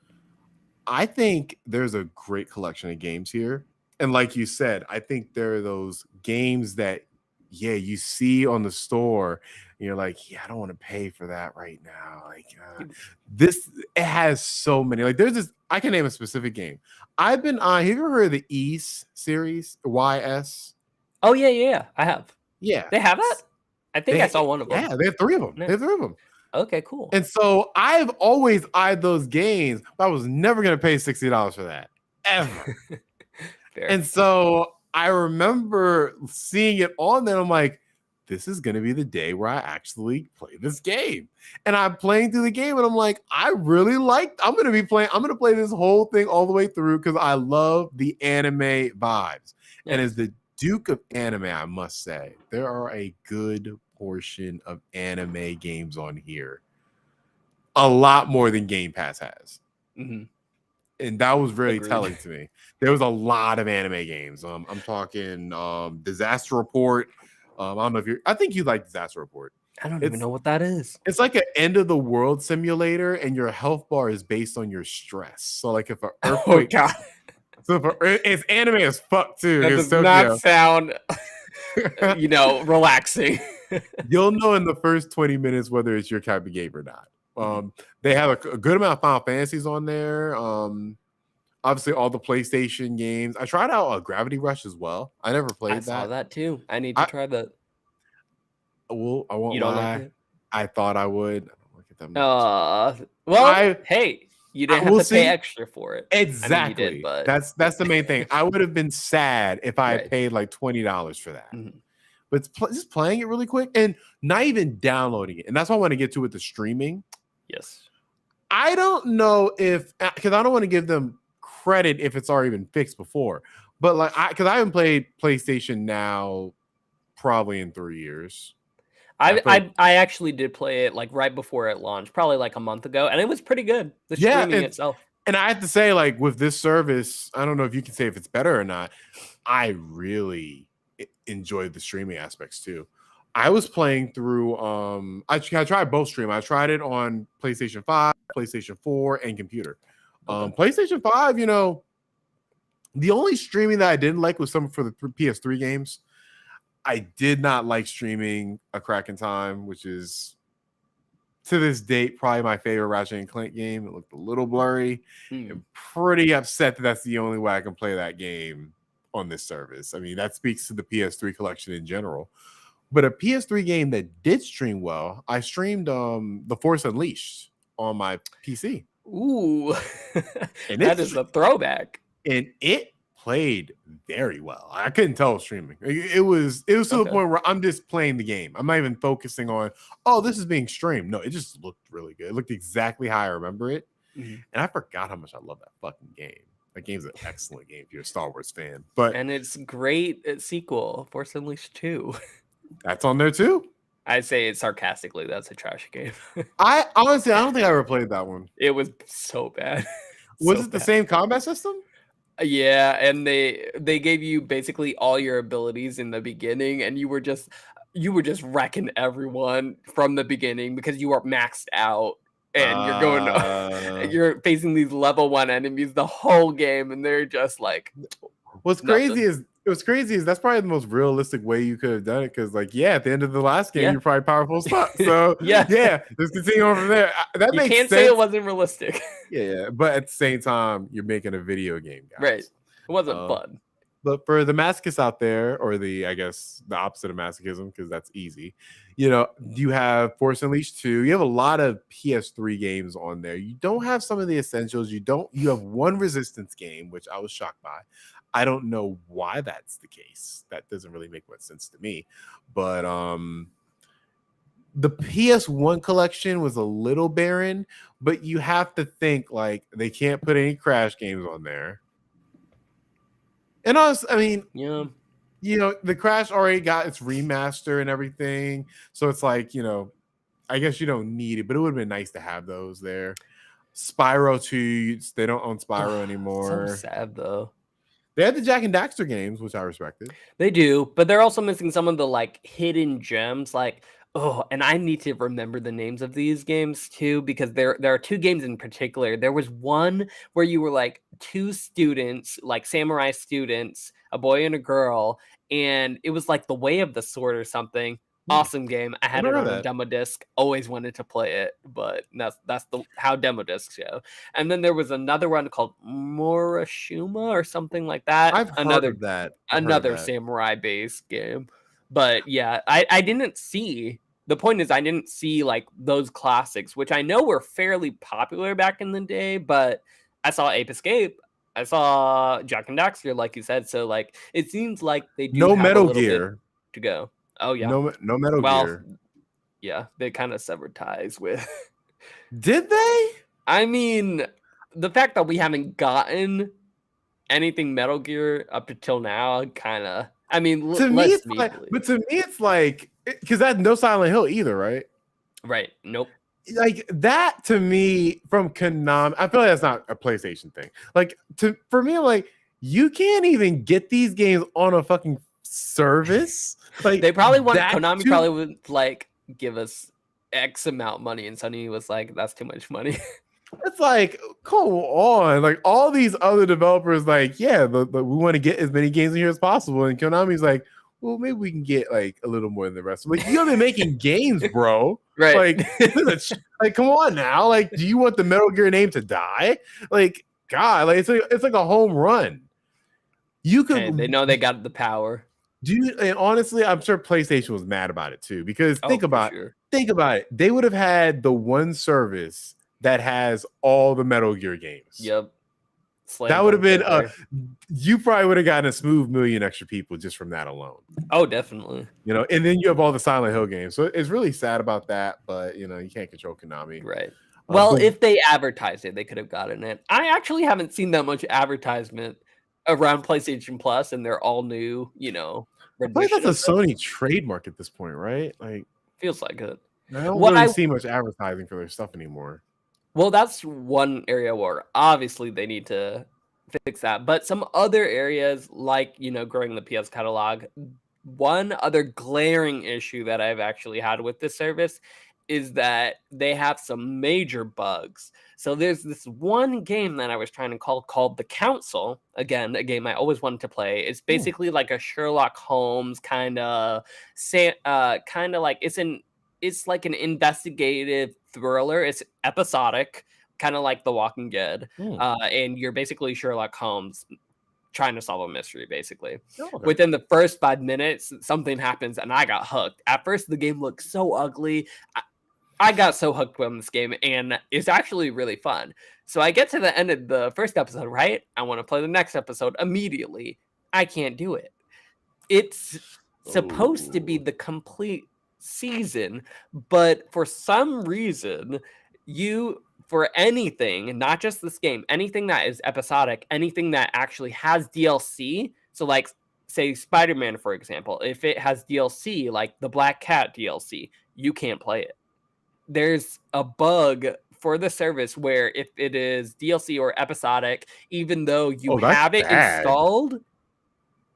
I think there's a great collection of games here. And like you said, I think there are those games that, you see on the store, you're like, yeah, I don't want to pay for that right now. Like You- this, it has so many. Like there's this. I can name a specific game. I've been on. Have you ever heard of the Ys series? YS. Oh yeah, I have. Yeah. They have that? I think I saw They one of them. yeah, they have three of them. They Yeah. have three of them. Okay, cool. And so I've always eyed those games, but I was never gonna pay $60 for that. Ever. Fair. And so I remember seeing it on there. I'm like, this is going to be the day where I actually play this game. And I'm playing through the game and I'm like, I really like, I'm going to play this whole thing all the way through because I love the anime vibes. Yeah. And as the Duke of anime, I must say, there are a good portion of anime games on here. A lot more than Game Pass has. Mm-hmm. And that was really Agreed. telling to me. There was a lot of anime games. I'm talking Disaster Report. I don't know if I think you like Disaster Report. I don't even know what that is. It's like an end of the world simulator, and your health bar is based on your stress. So, like, if an earthquake, God. so it's anime as fuck too. That does not sound, relaxing. You'll know in the first 20 minutes whether it's your type of game or not. They have a good amount of Final Fantasies on there. Obviously, all the PlayStation games. I tried out Gravity Rush as well. I never played that. I saw that too. I need to try that. Well, I won't You don't lie. like it? I thought I would. I don't like it that much. Well, hey, you didn't have to pay extra for it. Exactly. I mean, you did, but that's the main thing. I would have been sad if I had paid like $20 for that. Mm-hmm. But just playing it really quick and not even downloading it. And that's what I want to get to with the streaming. Yes. I don't know if, because I don't want to give them credit if it's already been fixed before. But like, because I haven't played PlayStation Now probably in 3 years. I actually did play it like right before it launched, probably like a month ago, and it was pretty good. The streaming itself. And I have to say, like, with this service, I don't know if you can say if it's better or not. I really enjoyed the streaming aspects too. I was playing through I tried both stream. I tried it on PlayStation 5, PlayStation 4, and computer. Okay. PlayStation 5, the only streaming that I didn't like was some for the PS3 games. I did not like streaming A Crack in Time, which is to this date probably my favorite Ratchet and Clank game. It looked a little blurry. I'm pretty upset that that's the only way I can play that game on this service. I mean, that speaks to the PS3 collection in general. But a PS3 game that did stream well, I streamed The Force Unleashed on my PC. Ooh, and that is a throwback. And it played very well. I couldn't tell streaming. It was to the point where I'm just playing the game. I'm not even focusing on, oh, this is being streamed. No, it just looked really good. It looked exactly how I remember it. Mm-hmm. And I forgot how much I love that fucking game. That game's an excellent game if you're a Star Wars fan. And it's great sequel, Force Unleashed 2. That's on there too. I say it sarcastically. That's a trash game. I honestly, I don't think I ever played that one. It was so bad. Was it the same combat system? Yeah, and they gave you basically all your abilities in the beginning, and you were just wrecking everyone from the beginning because you are maxed out, and you're facing these level 1 enemies the whole game, and they're just like. What's crazy is that's probably the most realistic way you could have done it because, like, at the end of the last game, you're probably powerful as fuck. So yeah, let's continue on from there. That makes sense. You can't say it wasn't realistic. Yeah, but at the same time, you're making a video game, guys. Right? It wasn't fun. But for the masochists out there, or I guess the opposite of masochism, because that's easy. You have Force Unleashed 2. You have a lot of PS3 games on there. You don't have some of the essentials. You have one Resistance game, which I was shocked by. I don't know why that's the case. That doesn't really make much sense to me. But the PS1 collection was a little barren, but you have to think like they can't put any Crash games on there. And honestly, I mean, the Crash already got its remaster and everything. So it's like, I guess you don't need it, but it would have been nice to have those there. Spyro 2, they don't own Spyro anymore. So sad though. They had the Jack and Daxter games, which I respected. They do, but they're also missing some of the like hidden gems. Like, and I need to remember the names of these games too, because there are 2 games in particular. There was one where you were like 2 students, like samurai students, a boy and a girl, and it was like the Way of the Sword or something. Awesome game. I had never it heard on a that. demo disc. Always wanted to play it, but that's the how demo discs go. And then there was another one called Morishima or something like that. I've heard of that. I've heard of Another that. samurai based game. But yeah, I didn't see, the point is I didn't see like those classics, which I know were fairly popular back in the day, but I saw Ape Escape. I saw Jack and Daxter, like you said. So like it seems like they do No have a Metal little bit Gear. to go. Oh yeah. No Metal Well, Gear. yeah, they kind of severed ties with. Did they? I mean, the fact that we haven't gotten anything Metal Gear up until now, kind of. I mean, To me, let's it's me like, believe. but to me, it's like, because that's no Silent Hill either, right? Right. Nope. Like that to me from Konami, I feel like that's not a PlayStation thing. Like for me, like you can't even get these games on a fucking service. Like they probably want that Konami probably would like give us X amount money, and Sony was like, "That's too much money." It's like, come on. Like all these other developers, like, yeah, but we want to get as many games in here as possible. And Konami's like, well, maybe we can get like a little more than the rest. Like, you've been making games, bro. Right. Like, come on now. Like, do you want the Metal Gear name to die? Like, God, like it's like a home run. You could. Hey, they know they got the power. And honestly, I'm sure PlayStation was mad about it too. Because think about it. They would have had the one service that has all the Metal Gear games. Yep. That would have been you probably would have gotten a smooth million extra people just from that alone. Oh, definitely. You know, and then you have all the Silent Hill games. So it's really sad about that, but you know, you can't control Konami. Right. Well, if they advertised it, they could have gotten it. I actually haven't seen that much advertisement around PlayStation Plus and their all new, you know. I feel like that's a Sony trademark at this point, right? Like feels like it. I don't really see much advertising for their stuff anymore. Well, that's one area where obviously they need to fix that. But some other areas, like, you know, growing the PS catalog, one other glaring issue that I've actually had with this service is that they have some major bugs. So there's this one game that I was trying to called The Council. Again, a game I always wanted to play. It's basically like a Sherlock Holmes kind of like it's like an investigative thriller. It's episodic, kind of like The Walking Dead. And you're basically Sherlock Holmes trying to solve a mystery, basically. Within the first 5 minutes, something happens and I got hooked. At first, the game looked so ugly. I got so hooked on this game, and it's actually really fun. So I get to the end of the first episode, right? I want to play the next episode immediately. I can't do it. It's supposed to be the complete season, but for some reason, for anything, not just this game, anything that is episodic, anything that actually has DLC, so like say Spider-Man, for example, if it has DLC, like the Black Cat DLC, you can't play it. There's a bug for the service where if it is DLC or episodic, even though you have it installed,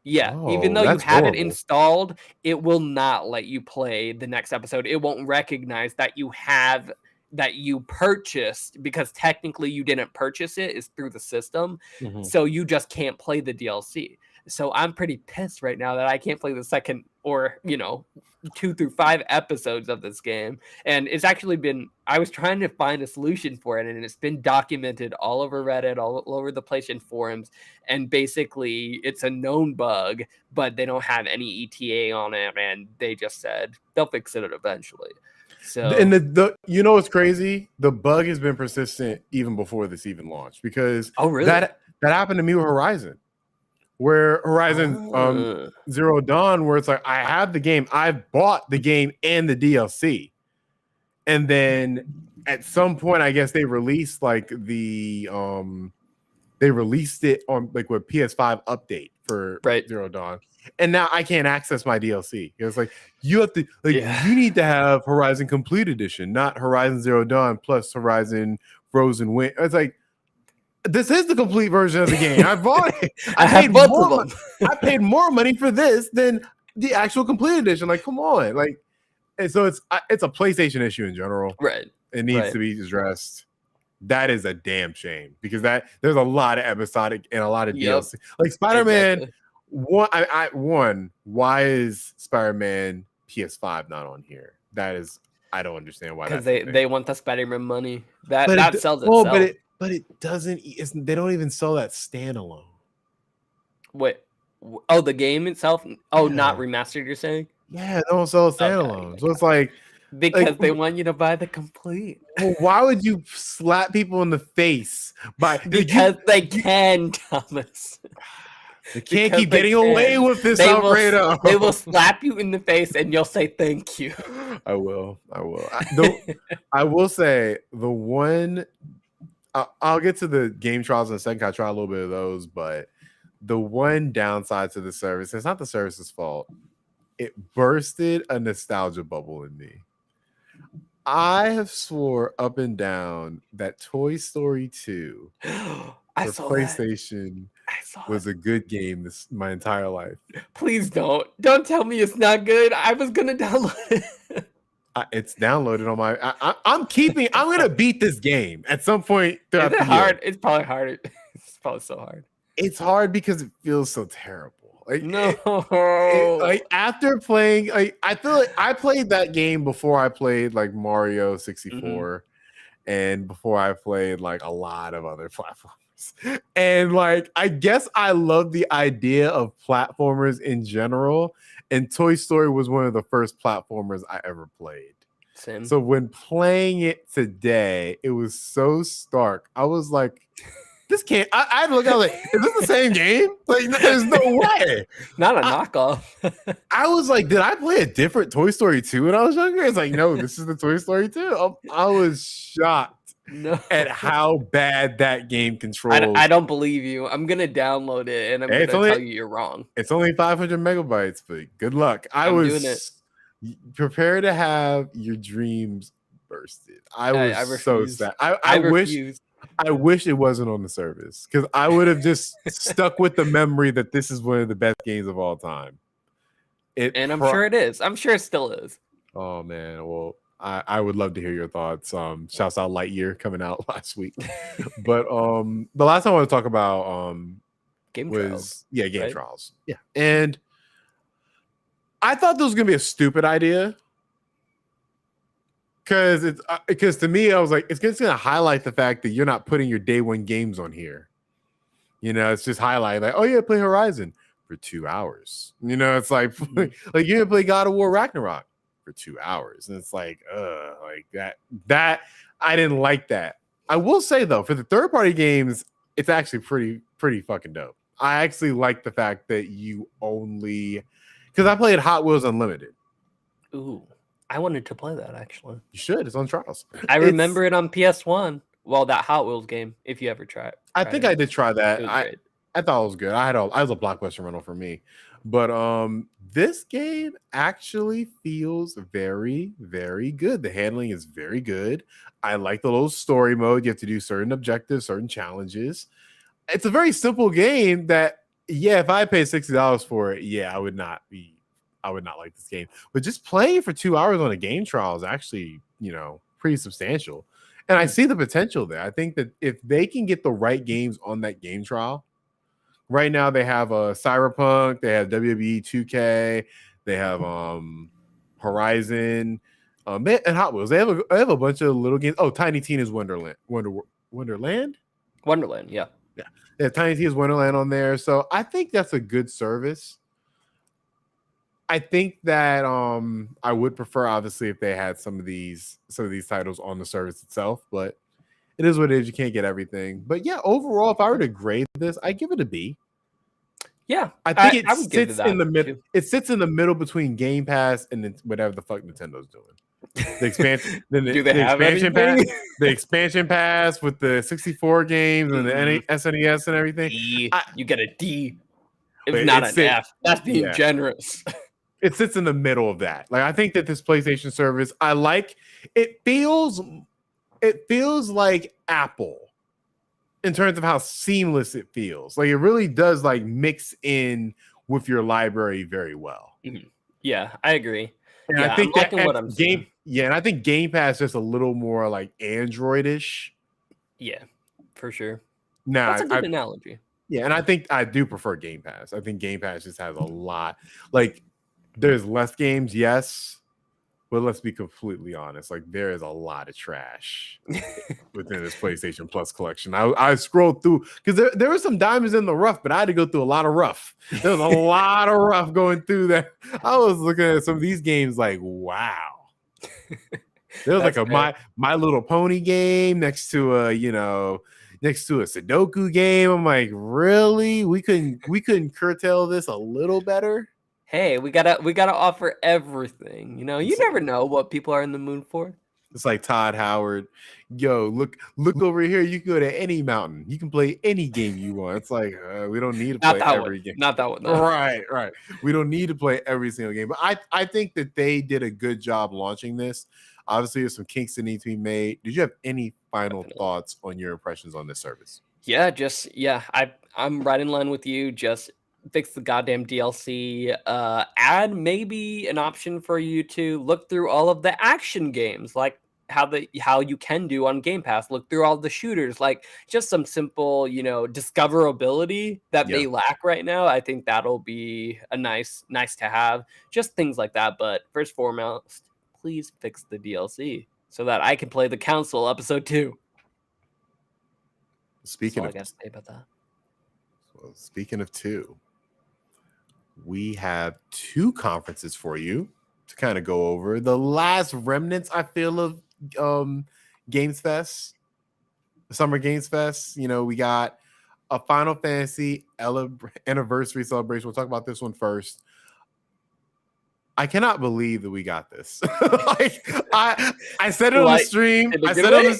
even though you have it installed, it will not let you play the next episode. It won't recognize that you purchased, because technically you didn't purchase it. It's through the system. So you just can't play the DLC. So I'm pretty pissed right now that I can't play the second or, 2 through 5 episodes of this game. And it's actually I was trying to find a solution for it, and it's been documented all over Reddit, all over the PlayStation forums. And basically it's a known bug, but they don't have any ETA on it. And they just said they'll fix it eventually. So, and you know what's crazy? The bug has been persistent even before this even launched, because that happened to me with Horizon, where Horizon Zero Dawn, where it's like I have the game, I've bought the game and the DLC, and then at some point I guess they released like they released it on like with PS5 update for Zero Dawn. And now I can't access my DLC. It's like you have to you need to have Horizon Complete Edition, not Horizon Zero Dawn plus Horizon Frozen Wind. It's like this is the complete version of the game. I bought it. I paid both of them. I paid more money for this than the actual Complete Edition. Like, come on, like, and so it's a PlayStation issue in general. Right. It needs to be addressed. That is a damn shame, because there's a lot of episodic and a lot of DLC. Like Spider-Man. Exactly. Why is Spider-Man PS5 not on here? That is, I don't understand why Because that's a thing. they want the Spider-Man money. That But that it, sells well, itself. but it doesn't. They don't even sell that standalone. Wait, oh, the game itself? Oh, not Yeah, remastered, you're saying? yeah, they don't sell a Okay, standalone. So okay. it's like, Because they want you to buy the complete. well, why would you slap people in the face by like Because they you can, Thomas. they can't Because keep they getting away can. with this, They will Alfredo. they will slap you in the face and you'll say thank you. I will. I will. I will say the one. I'll get to the game trials in a second. I try a little bit of those, but the one downside to the service, it's not the service's fault. It bursted a nostalgia bubble in me. I have swore up and down that Toy Story 2 I for saw that. PlayStation I saw was it. a good game my entire life. Please don't. Don't tell me it's not good. I was gonna download it. It's downloaded on my. I'm keeping. I'm gonna beat this game at some point Is throughout it the hard? year. It's probably hard. It's probably so hard. It's hard because it feels so terrible. No. Like after playing, like I feel like I played that game before I played like Mario 64, and before I played like a lot of other platformers. And like I guess I love the idea of platformers in general. And Toy Story was one of the first platformers I ever played. Same. So when playing it today, it was so stark. I was like, this can't. I look. I was like, is this the same game? Like, there's no way. Not a knockoff. I was like, did I play a different Toy Story 2 when I was younger? It's like, no, this is the Toy Story 2. I was shocked No. at how bad that game controls. I don't believe you. I'm gonna download it and I'm Hey, gonna tell you you're wrong. It's only 500 megabytes, but good luck. I'm doing it. Prepare to have your dreams bursted. I was I so refuse. sad. I refuse. I wish it wasn't on the service because I would have just stuck with the memory that this is one of the best games of all time. And I'm sure it is. I'm sure it still is. Oh man, well, I would love to hear your thoughts. Shouts out Lightyear coming out last week. But the last time I want to talk about Game was trials, game right? trials. Yeah. And I thought this was gonna be a stupid idea. Because to me, I was like, it's just gonna highlight the fact that you're not putting your day one games on here. You know, it's just highlighting like, oh yeah, play Horizon for 2 hours. You know, it's like like you're gonna play God of War Ragnarok for 2 hours, and it's like that I didn't like that. I will say though, for the third party games, it's actually pretty fucking dope. I actually like the fact that you only because I played Hot Wheels Unlimited. Ooh, I wanted to play that actually. You should. It's on trials. I remember it on PS1. Well, that Hot Wheels game. If you ever try it, I think I did try that. I thought it was good. I was a blockbuster rental for me. But this game actually feels very, very good. The handling is very good. I like the little story mode. You have to do certain objectives, certain challenges. It's a very simple game that, yeah, if I paid $60 for it, yeah, I would not like this game. But just playing for 2 hours on a game trial is actually, pretty substantial. And I see the potential there. I think that if they can get the right games on that game trial, right now they have Cyberpunk, they have WWE 2K, they have Horizon, and Hot Wheels. They have a bunch of little games. Oh, Tiny Tina's Wonderland. Wonderland? Wonderland, yeah. Yeah. They have Tiny Tina's Wonderland on there. So I think that's a good service. I think that I would prefer, obviously, if they had some of these titles on the service itself, but it is what it is. You can't get everything. But yeah, overall, if I were to grade this, I give it a B. Yeah, I think I would give it sits that in the middle. too. It sits in the middle between Game Pass and whatever the fuck Nintendo's doing. The expansion, Do they have expansion pass, anything? the expansion pass with the 64 games and the SNES and everything. You get a D, if not an F. That's being generous. It sits in the middle of that. Like I think that this PlayStation service, I like. It feels like Apple in terms of how seamless it feels. Like it really does like mix in with your library very well. Mm-hmm. Yeah, I agree. And yeah, I think I'm liking what I'm seeing. Yeah, and I think Game Pass is just a little more like Android-ish. Yeah, for sure. Now, that's a good analogy. Yeah, and I think I do prefer Game Pass. I think Game Pass just has a lot. Like There's less games, yes, but let's be completely honest. Like, there is a lot of trash within this PlayStation Plus collection. I scrolled through because there were some diamonds in the rough, but I had to go through a lot of rough. There was a lot of rough going through there. I was looking at some of these games like, wow. There was like a My Little Pony game next to a Sudoku game. I'm like, really? We couldn't curtail this a little better? Hey, we gotta offer everything. You know, you never know what people are in the mood for. It's like Todd Howard. Yo, look over here. You can go to any mountain. You can play any game you want. It's like we don't need to play every game. Not that one. No. Right. We don't need to play every single game. But I think that they did a good job launching this. Obviously, there's some kinks that need to be made. Did you have any final thoughts on your impressions on this service? Yeah, I'm right in line with you. Just fix the goddamn DLC. Add maybe an option for you to look through all of the action games, like how you can do on Game Pass. Look through all the shooters, like just some simple, discoverability that they lack right now. I think that'll be a nice to have. Just things like that. But first and foremost, please fix the DLC so that I can play the Council episode 2. Speaking I gotta say about that. Well, speaking of 2, we have 2 conferences for you to kind of go over. The last remnants, I feel, of Games Fest, Summer Games Fest. We got a Final Fantasy anniversary celebration. We'll talk about this one first. I cannot believe that we got this. Like, I said it on the stream. I said it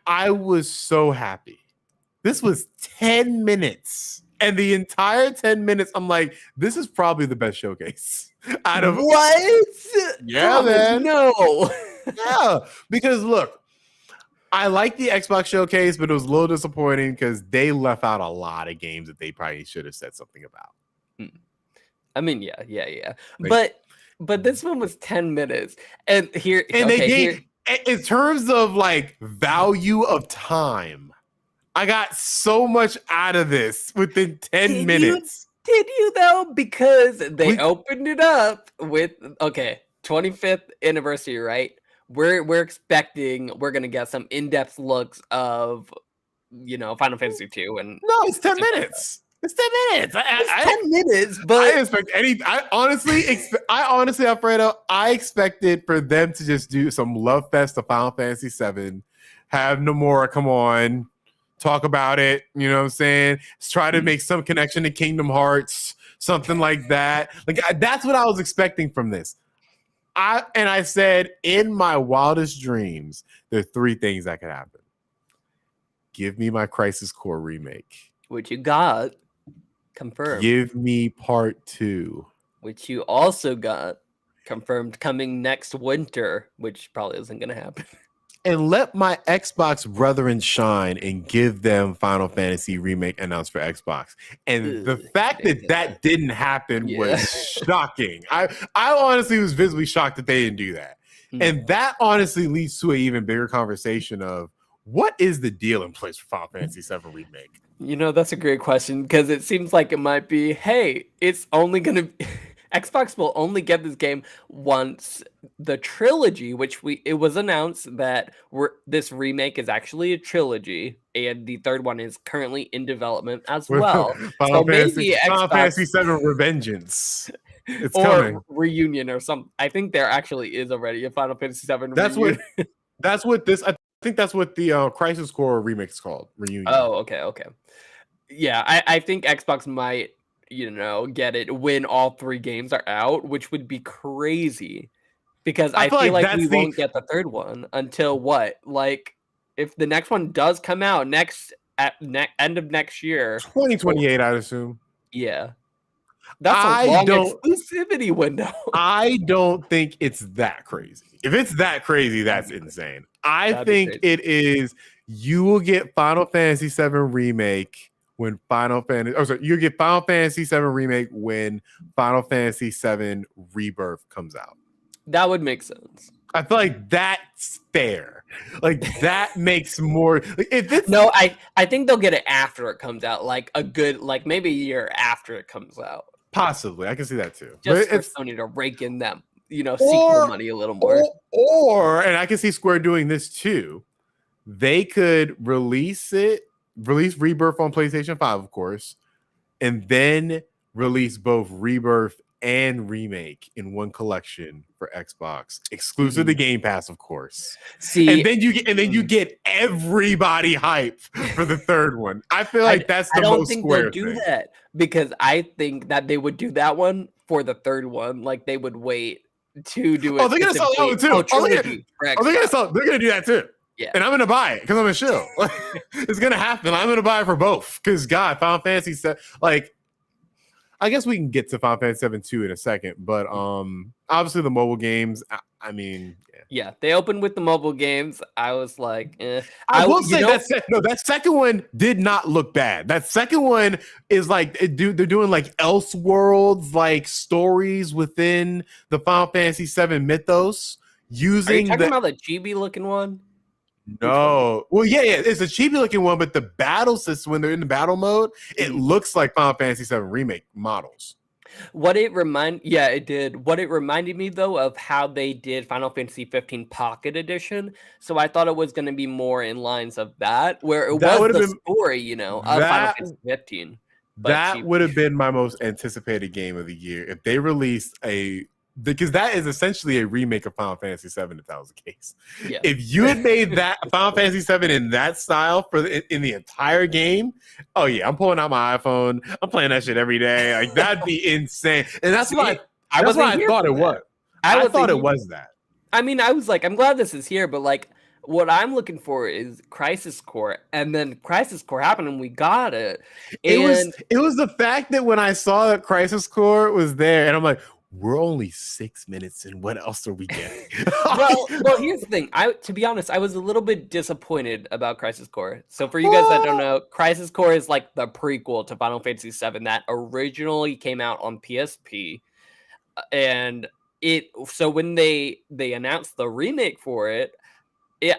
I was so happy. This was 10 minutes. And the entire 10 minutes, I'm like, this is probably the best showcase. Out of what? Yeah, man. No. Yeah. Because look, I like the Xbox showcase, but it was a little disappointing because they left out a lot of games that they probably should have said something about. I mean, yeah. But this one was 10 minutes. And in terms of like value of time, I got so much out of this within 10 minutes. Did you though? Because they opened it up with 25th anniversary, right? We're expecting we're gonna get some in-depth looks of Final Fantasy 2 and no, it's 10 minutes. It's 10 minutes. It's 10 minutes, but I expect I honestly, Alfredo, I expected for them to just do some love fest to Final Fantasy 7, have Nomura come on, talk about it. You know what I'm saying? Let's try to make some connection to Kingdom Hearts, something like that. Like that's what I was expecting from this. I said in my wildest dreams, there are 3 things that could happen. Give me my Crisis Core remake, which you got confirmed. Give me part 2, which you also got confirmed coming next winter, which probably isn't going to happen. And let my Xbox brethren shine and give them Final Fantasy remake announced for Xbox. And the fact that didn't happen was shocking. I honestly was visibly shocked that they didn't do that. And that honestly leads to an even bigger conversation of what is the deal in place for Final Fantasy 7 remake? That's a great question because it seems like it might be, hey, it's only going to Xbox will only get this game once the trilogy, which it was announced that this remake is actually a trilogy, and the third one is currently in development as well. Final Fantasy 7 Revengeance. It's coming. Reunion or something. I think there actually is already a Final Fantasy 7 reunion. I think that's what the Crisis Core remake is called. Reunion. Oh, okay. Yeah, I think Xbox might get it when all 3 games are out, which would be crazy because I feel like we won't get the third one until what? Like if the next one does come out end of next year, 2028, I'd assume. Yeah. That's a long exclusivity window. I don't think it's that crazy. If it's that crazy, that's insane. I think it is. You will get Final Fantasy 7 remake when you get Final Fantasy 7 remake when Final Fantasy 7 Rebirth comes out. That would make sense. I feel like that's fair. Like that makes more. I think they'll get it after it comes out, like maybe a year after it comes out. Possibly, I can see that too. But just for it's Sony to rake in that, sequel money a little more. and I can see Square doing this too. They could release Rebirth on PlayStation 5, of course, and then release both Rebirth and Remake in one collection for Xbox, exclusive to Game Pass, of course. See, and then you get everybody hype for the third one. I feel like that's the most Square they'll do thing. that, because I think that they would do that one for the third one. Like, they would wait to do it. Oh, they're gonna sell that one too. They're gonna do that too. Yeah. And I'm gonna buy it because I'm a shill. It's gonna happen. I'm gonna buy it for both. Because God, Final Fantasy like, I guess we can get to Final Fantasy 7 2 in a second, but obviously the mobile games. I mean, yeah, they opened with the mobile games. I was like, I will say that second one did not look bad. That second one is like they're doing like Elseworlds, like stories within the Final Fantasy 7 mythos using. Are you talking about the chibi looking one? No. Well, yeah, it's a chibi looking one, but the battle system, when they're in the battle mode, it looks like Final Fantasy 7 remake models. It did. What it reminded me though of how they did Final Fantasy 15 Pocket Edition. So I thought it was going to be more in lines of that, where it was the story, of Final Fantasy 15. That would have been my most anticipated game of the year if they released because that is essentially a remake of Final Fantasy 7 if that was the case. Yeah. If you had made that Final Fantasy 7 in that style in the entire game, oh yeah, I'm pulling out my iPhone. I'm playing that shit every day. Like, that'd be insane. And that's what I thought it was. I thought it was that. I mean, I was like, I'm glad this is here, but like, what I'm looking for is Crisis Core, and then Crisis Core happened, and we got it. And it was the fact that when I saw that Crisis Core was there, and I'm like, we're only 6 minutes in. What else are we getting? well, here's the thing. To be honest, I was a little bit disappointed about Crisis Core. So for you guys that don't know, Crisis Core is like the prequel to Final Fantasy 7 that originally came out on PSP, and so when they announced the remake for it,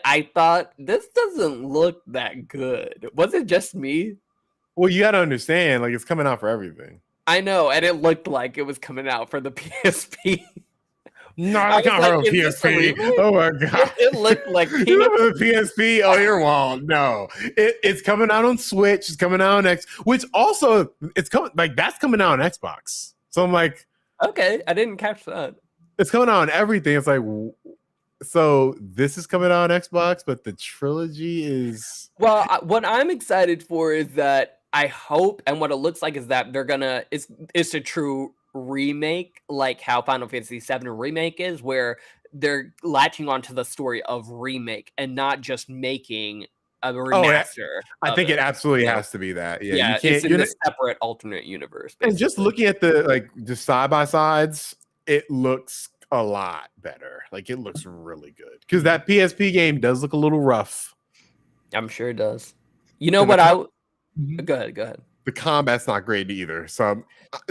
I thought, this doesn't look that good. Was it just me? Well, you got to understand, like, it's coming out for everything. I know, and it looked like it was coming out for the PSP. No, I can't remember PSP. Oh my God. It looked like the PSP. Oh, you're wrong. No, it's coming out on Switch. It's coming out on X, which also it's coming that's coming out on Xbox. So I'm like, okay, I didn't catch that. It's coming out on everything. It's like, so this is coming out on Xbox, but the trilogy is. Well, what I'm excited for is that I hope, and what it looks like is that they're gonna it's a true remake, like how Final Fantasy 7 Remake is, where they're latching onto the story of Remake and not just making a remaster. I think it absolutely has to be that. Yeah, you can't, it's in this separate alternate universe. Basically. And just looking at the side by sides, it looks a lot better. Like, it looks really good because that PSP game does look a little rough. I'm sure it does. You know what? Go ahead. The combat's not great either. So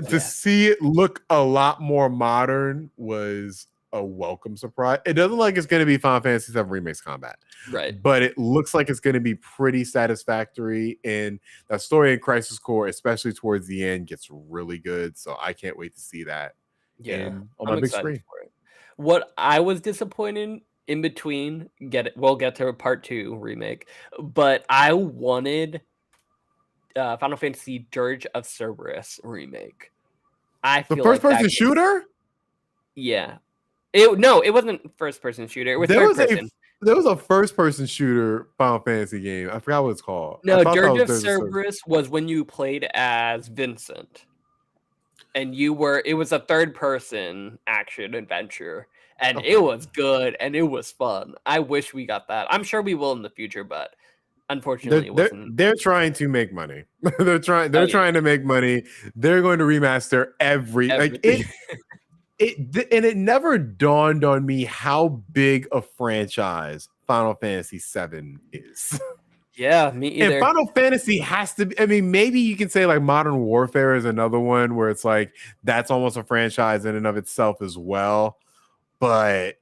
to see it look a lot more modern was a welcome surprise. It doesn't look like it's going to be Final Fantasy 7 Remake's combat. Right. But it looks like it's going to be pretty satisfactory. And that story in Crisis Core, especially towards the end, gets really good. So I can't wait to see that on my big screen. For it. What I was disappointed in between, we'll get to part 2 remake, but I wanted Final Fantasy Dirge of Cerberus remake. I feel the first person shooter. Yeah, it wasn't first person shooter. It was third person. There was a first person shooter Final Fantasy game. I forgot what it's called. No, Dirge of Cerberus was when you played as Vincent, and it was a third person action adventure, and it was good and it was fun. I wish we got that. I'm sure we will in the future, but. Unfortunately, they're trying to make money. they're trying to make money. They're going to remaster everything. It never dawned on me how big a franchise Final Fantasy 7 is. Yeah, me either. And Final Fantasy has to be, I mean, maybe you can say like Modern Warfare is another one where it's like that's almost a franchise in and of itself as well. But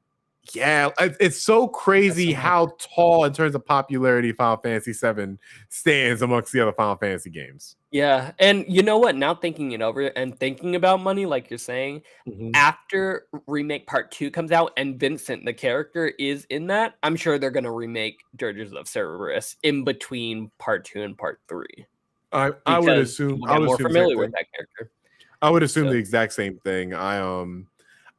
Yeah, it's so crazy how tall in terms of popularity Final Fantasy VII stands amongst the other Final Fantasy games. Yeah, and you know what? Now thinking it over and thinking about money, like you're saying, after Remake Part 2 comes out and Vincent, the character, is in that, I'm sure they're going to remake Dirges of Cerberus in between Part 2 and Part 3. I would Because assume people get more the same familiar with thing. that character. I would assume the exact same thing.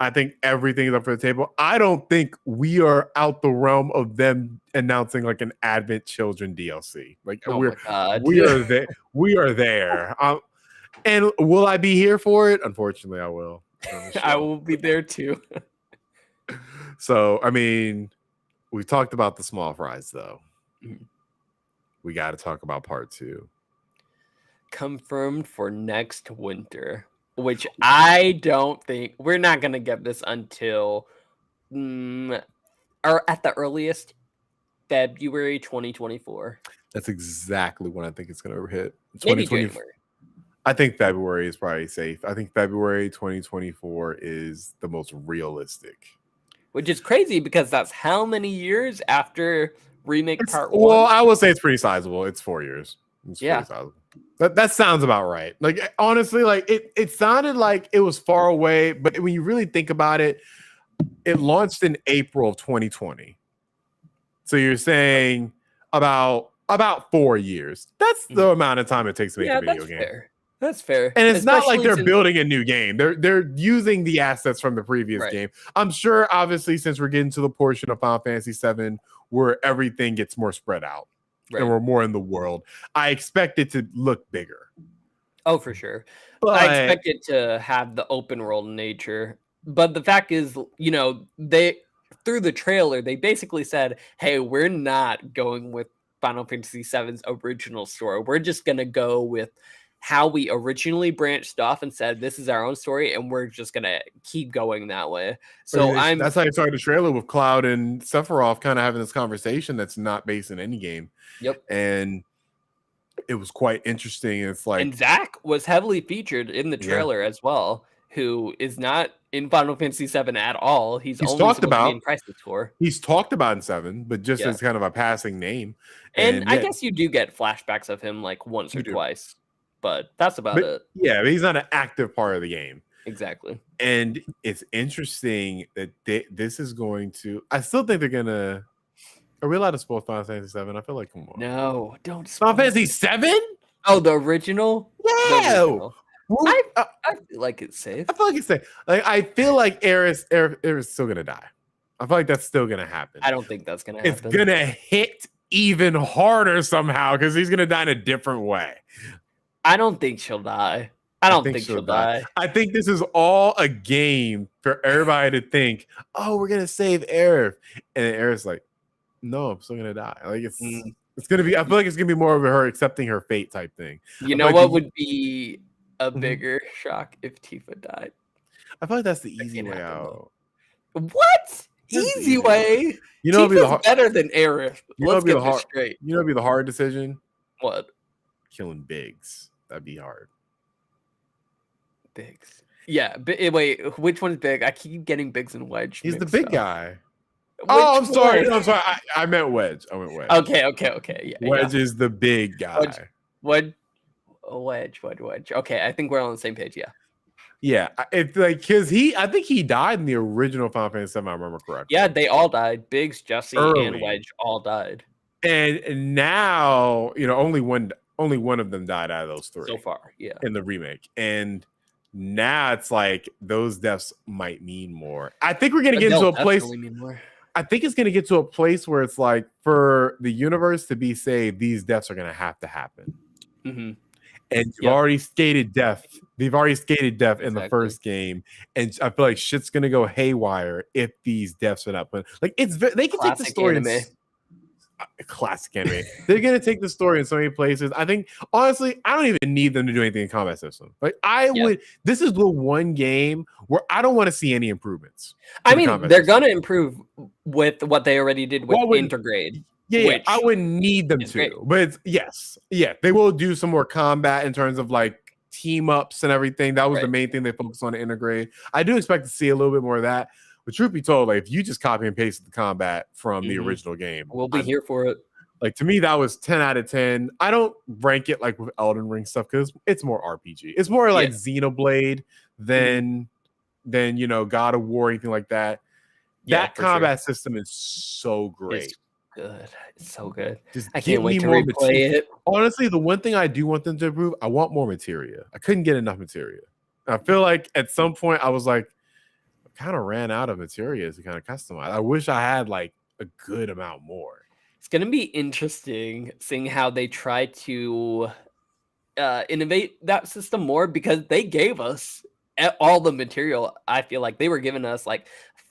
I think everything is up for the table. I don't think we are out the realm of them announcing like an Advent Children DLC. Like Oh my God. we are there. We are there. And will I be here for it? Unfortunately, I will. I will be there too. So, I mean, we talked about the small fries though. We got to talk about Part 2. Confirmed for next winter, which I don't think we're not going to get this until or at the earliest February 2024. That's exactly when I think it's going to hit. Maybe January. I think February is probably safe. I think February 2024 is the most realistic. Which is crazy because that's how many years after Remake Part 1? Well, I would say it's pretty sizable. It's 4 years. It's pretty sizable. That sounds about right. Like, honestly, like it sounded like it was far away, but when you really think about it, it launched in April of 2020. So you're saying about 4 years. That's the amount of time it takes to make a video game. Fair. That's fair. And it's not like they're building a new game. They're using the assets from the previous game. I'm sure, obviously, since we're getting to the portion of Final Fantasy VII where everything gets more spread out and we're more in the world, I expect it to look bigger. Oh, for sure. But I expect it to have the open world nature. But the fact is, you know, through the trailer, they basically said, hey, we're not going with Final Fantasy VII's original story. We're just going to go with how we originally branched off and said, this is our own story, and we're just going to keep going that way. So that's how you started the trailer with Cloud and Sephiroth kind of having this conversation that's not based in any game. Yep. And it was quite interesting. It's like, and Zach was heavily featured in the trailer as well, who is not in Final Fantasy VII at all. He's only talked about in Crisis Core. He's talked about in 7, but just as kind of a passing name. And I guess you do get flashbacks of him like once or twice, but that's about it. Yeah, but he's not an active part of the game. Exactly. And it's interesting that this is going to. I still think they're gonna. Are we allowed to spoil Final Fantasy 7? I feel like, come on. No, don't. Final Fantasy 7? Oh, the original. Yeah. The original. I feel like it's safe. I feel like it's safe. Like, I feel like Aerith is still gonna die. I feel like that's still gonna happen. I don't think that's gonna happen. It's gonna hit even harder somehow because he's gonna die in a different way. I don't think she'll die. I don't think she'll die. I think this is all a game for everybody to think, oh, we're gonna save Aerith, and Aerith's like, no, I'm still gonna die. Like it's gonna be. I feel like it's gonna be more of her accepting her fate type thing. You know what would be a bigger shock if Tifa died? I feel like that's the easy way out. What? Easy way? You know, Tifa's better than Aerith. Let's get this straight. You know, it'd be the hard decision. What? Killing Biggs. That'd be hard. Biggs. Yeah. Wait, which one's Big? I keep getting Biggs and Wedge. He's the big guy. I'm sorry. I meant Wedge. I went Wedge. Okay. Yeah, Wedge is the big guy. Wedge. Okay, I think we're on the same page. Yeah. Yeah, it's like because I think he died in the original Final Fantasy 7. I remember correctly. Yeah, they all died. Biggs, Jesse, and Wedge all died. And now, you know, only one of them died out of those 3 so far. Yeah, in the remake. And now it's like those deaths might mean more. I think we're gonna get into a place. I think it's gonna get to a place where it's like for the universe to be saved, these deaths are gonna have to happen. Mm-hmm. And you've already skated death. They've already skated death in the first game, and I feel like shit's gonna go haywire if these deaths are not put. Like they can take the story anime. Classic anime. They're gonna take the story in so many places. I think honestly, I don't even need them to do anything in combat system. Like would. This is the one game where I don't want to see any improvements. I mean, they're gonna improve with what they already did with Intergrade. Yeah, I wouldn't need them to, but they will do some more combat in terms of like team ups and everything. That was the main thing they focused on to Intergrade. I do expect to see a little bit more of that, But truth be told, like if you just copy and pasted the combat from the Mhm. original game, We'll be here for it. like to me that was 10 out of 10. I don't rank it like with Elden Ring stuff because it's more RPG. It's more like Xenoblade than God of War, anything like that. Yeah, That for sure. combat system is so great. It's good. It's so good. Just I give can't wait me to more replay it. Honestly, the one thing I do want them to improve, I want more materia. I couldn't get enough materia. I feel like at some point I was like, I kind of ran out of materia to kind of customize. I wish I had like a good amount more. It's gonna be interesting seeing how they try to innovate that system more because they gave us all the material. I feel like they were giving us like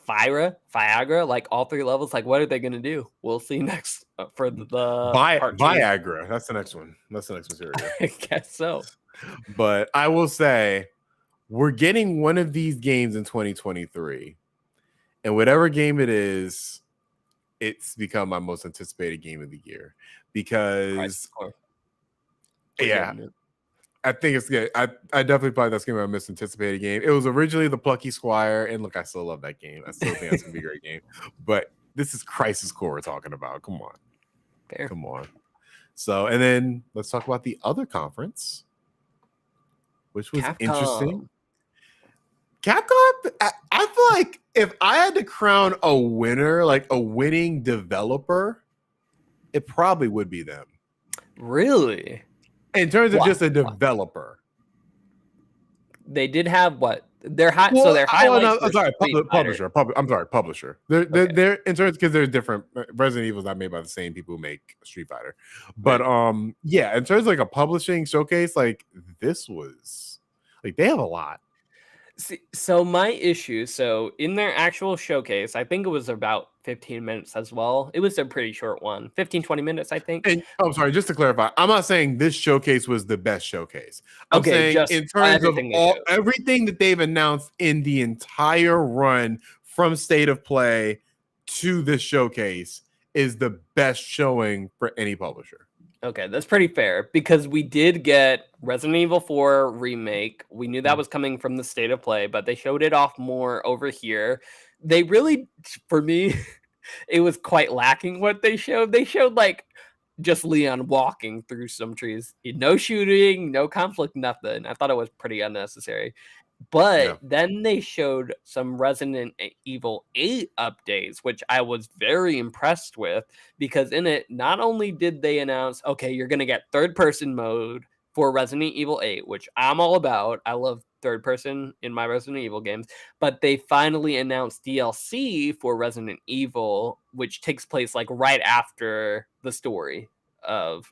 Viagra, like all 3 levels. Like, what are they gonna do? We'll see next for the part 2. Viagra. That's the next one. That's the next material. I guess so. But I will say, we're getting one of these games in 2023, and whatever game it is, it's become my most anticipated game of the year because yeah, I think it's good. I definitely probably that's gonna be my most anticipated game. It was originally the Plucky Squire, and look, I still love that game. I still think that's gonna be a great game. But this is Crisis Core we're talking about. Come on. Fair. Come on. So, and then let's talk about the other conference, which was interesting. Capcom, I feel like if I had to crown a winner, like a winning developer, it probably would be them. Really? In terms of just a developer. They did have what? Their high. Well, so their highlights. I'm sorry, publisher. I'm sorry, publisher. They're in terms because they're different. Resident Evil is not made by the same people who make Street Fighter, but yeah, in terms of like a publishing showcase, like this was like they have a lot. See, so my issue, so in their actual showcase, I think it was about 15 minutes as well. It was a pretty short one, 15, 20 minutes, I think. And I'm sorry, just to clarify, I'm not saying this showcase was the best showcase. I'm saying just in terms of everything that they've announced in the entire run from State of Play to this showcase is the best showing for any publisher. Okay, that's pretty fair because we did get Resident Evil 4 remake. We knew that was coming from the State of Play, but they showed it off more over here. They really, for me, it was quite lacking what they showed. They showed like just Leon walking through some trees. No shooting, no conflict, nothing. I thought it was pretty unnecessary. But then they showed some Resident Evil 8 updates, which I was very impressed with because in it, not only did they announce, okay, you're going to get third person mode for Resident Evil 8, which I'm all about. I love third person in my Resident Evil games, but they finally announced DLC for Resident Evil, which takes place like right after the story of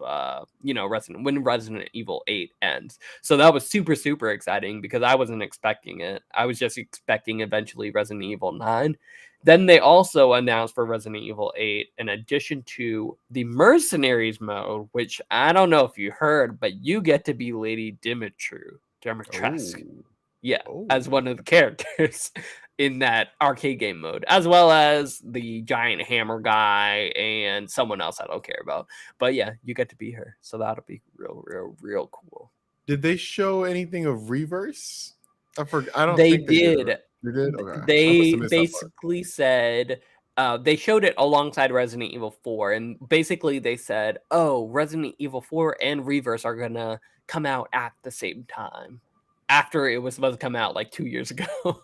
Resident Evil 8 ends. So that was super, super exciting because I wasn't expecting it. I was just expecting eventually Resident Evil 9. Then they also announced for Resident Evil 8, in addition to the Mercenaries mode, which I don't know if you heard, but you get to be Lady Dimitrescu. Yeah, as one of the characters in that arcade game mode, as well as the giant hammer guy and someone else I don't care about. But yeah, you get to be her. So that'll be real cool. Did they show anything of Reverse? I forgot. I don't think they did. They did? Okay. They basically said they showed it alongside Resident Evil 4, and basically they said, oh, Resident Evil 4 and Reverse are gonna come out at the same time after it was supposed to come out like 2 years ago.